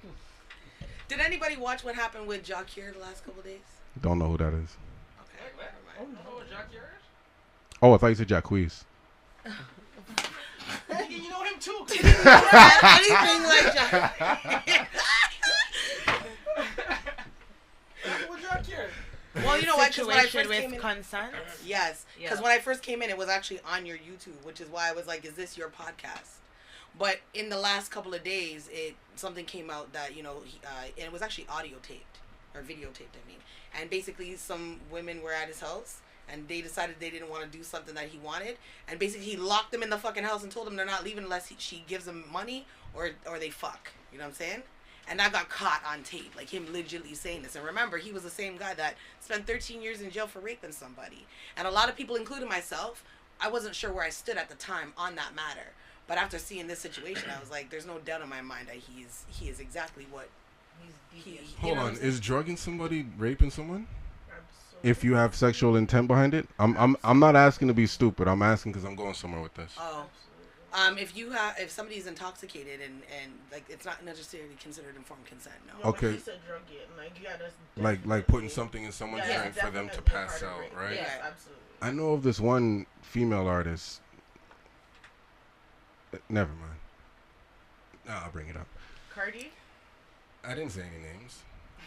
Did anybody watch what happened with Jacques the last couple of days? Don't know who that is. Okay. I don't know who Jacques is. Oh, I thought you said Jacquees. You know him too. Anything like Jacques. Well, you know what? Because when I first came in, consent. Yes, because when I first came in, it was actually on your YouTube, which is why I was like, "Is this your podcast?" But in the last couple of days, something came out that and it was actually audio taped or videotaped. I mean, and basically some women were at his house. And they decided they didn't want to do something that he wanted. And basically he locked them in the fucking house and told them they're not leaving unless she gives them money or they fuck. You know what I'm saying? And that got caught on tape. Like him legitimately saying this. And remember, he was the same guy that spent 13 years in jail for raping somebody. And a lot of people, including myself, I wasn't sure where I stood at the time on that matter. But after seeing this situation, I was like, there's no doubt in my mind that he is exactly what he Hold on. Is drugging somebody raping someone? If you have sexual intent behind it, I'm not asking to be stupid. I'm asking because I'm going somewhere with this. Oh, If somebody's intoxicated and like it's not necessarily considered informed consent. No. Okay. He said drug it, like you gotta Like putting something in someone's drink for them to pass out, right? Yes, absolutely. I know of this one female artist. Never mind. Nah, I'll bring it up. Cardi? I didn't say any names.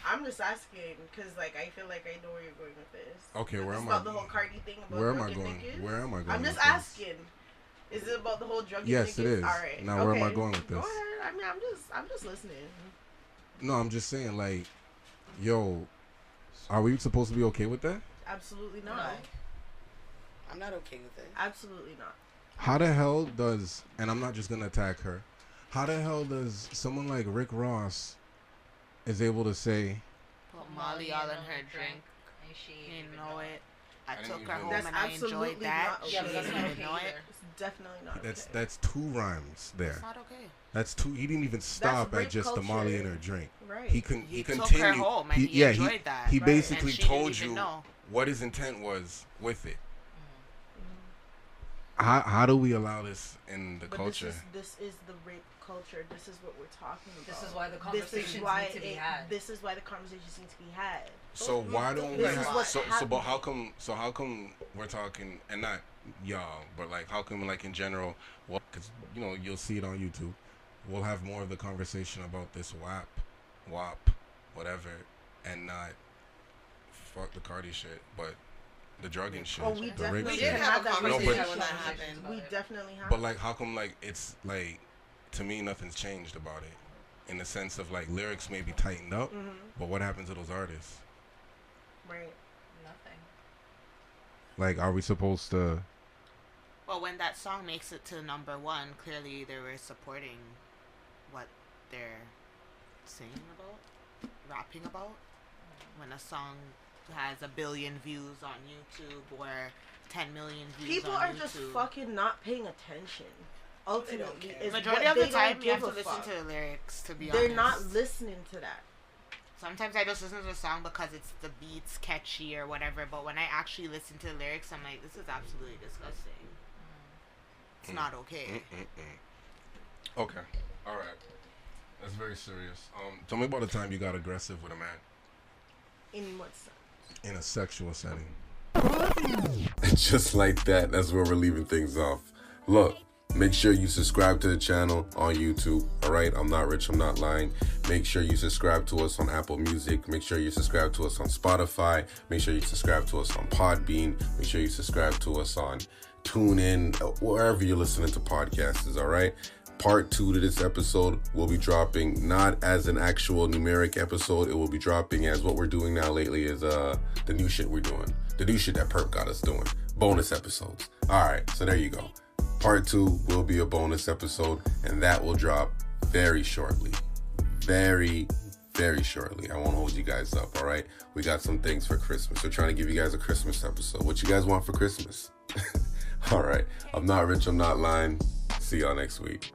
I'm just asking because, like, I feel like I know where you're going with this. Okay, where am I? About the whole Cardi thing. About where am I drug going? niggas? Where am I going? I'm just with this? asking. Is it about the whole drug? Yes, niggas? it is. All right. Now, where am I going with this? Go ahead. I mean, I'm just listening. No, I'm just saying, like, yo, are we supposed to be okay with that? Absolutely not. No. I'm not okay with it. Absolutely not. How the hell does, and I'm not just gonna attack her, how the hell does someone like Rick Ross is able to say, put Molly all in her drink, and she didn't know it. I didn't took her even- home That's and I enjoyed absolutely that. not She okay. didn't That's not even know it. It's definitely not okay. that's two rhymes there. It's not okay. That's two. He didn't even stop rape at just the culture. Molly in her drink. Right. He He took continued. her home and he enjoyed that. He Right. basically And she didn't told even you know. what his intent was with it. How do we allow this in the But culture? This is the rape culture. This is what we're talking about. This is why the conversations need to be had. This is why the conversations need to be had. So why don't we This is have, what's but happening. how come we're talking, and not y'all, but like how come, like in general, well, because you know you'll see it on YouTube, we'll have more of the conversation about this W.A.P, whatever, and not fuck the Cardi shit, but the drugging shit, Oh, we the rape definitely We shit. did have a that conversation No, but- when that happened. We definitely have. But like, how come like it's like, to me, nothing's changed about it, in the sense of like lyrics may be tightened up, but what happens to those artists? Right. Nothing. Like, are we supposed to? Well, when that song makes it to #1, clearly they were supporting what they're singing about, rapping about. When a song has 1 billion views on YouTube or 10 million views People on are YouTube. just fucking not paying attention. Ultimately, care. is Majority what of the they time, don't you have give to a listen fuck. to the lyrics, to be They're honest. not listening to that. Sometimes I just listen to the song because it's the beats catchy or whatever, but when I actually listen to the lyrics, I'm like, this is absolutely disgusting. It's not okay. Okay, all right, that's very serious. Tell me about the time you got aggressive with a man In what sense? in a sexual setting. Just like that, that's where we're leaving things off. Look, make sure you subscribe to the channel on YouTube, alright? I'm not rich, I'm not lying. Make sure you subscribe to us on Apple Music. Make sure you subscribe to us on Spotify. Make sure you subscribe to us on Podbean. Make sure you subscribe to us on TuneIn, wherever you're listening to podcasts, alright? Part 2 to this episode will be dropping not as an actual numeric episode. It will be dropping as what we're doing now lately is the new shit we're doing. The new shit that Perp got us doing. Bonus episodes. Alright, so there you go. Part 2 will be a bonus episode, and that will drop very shortly. Very, very shortly. I won't hold you guys up, alright? We got some things for Christmas. We're trying to give you guys a Christmas episode. What you guys want for Christmas? Alright, I'm not rich, I'm not lying. See y'all next week.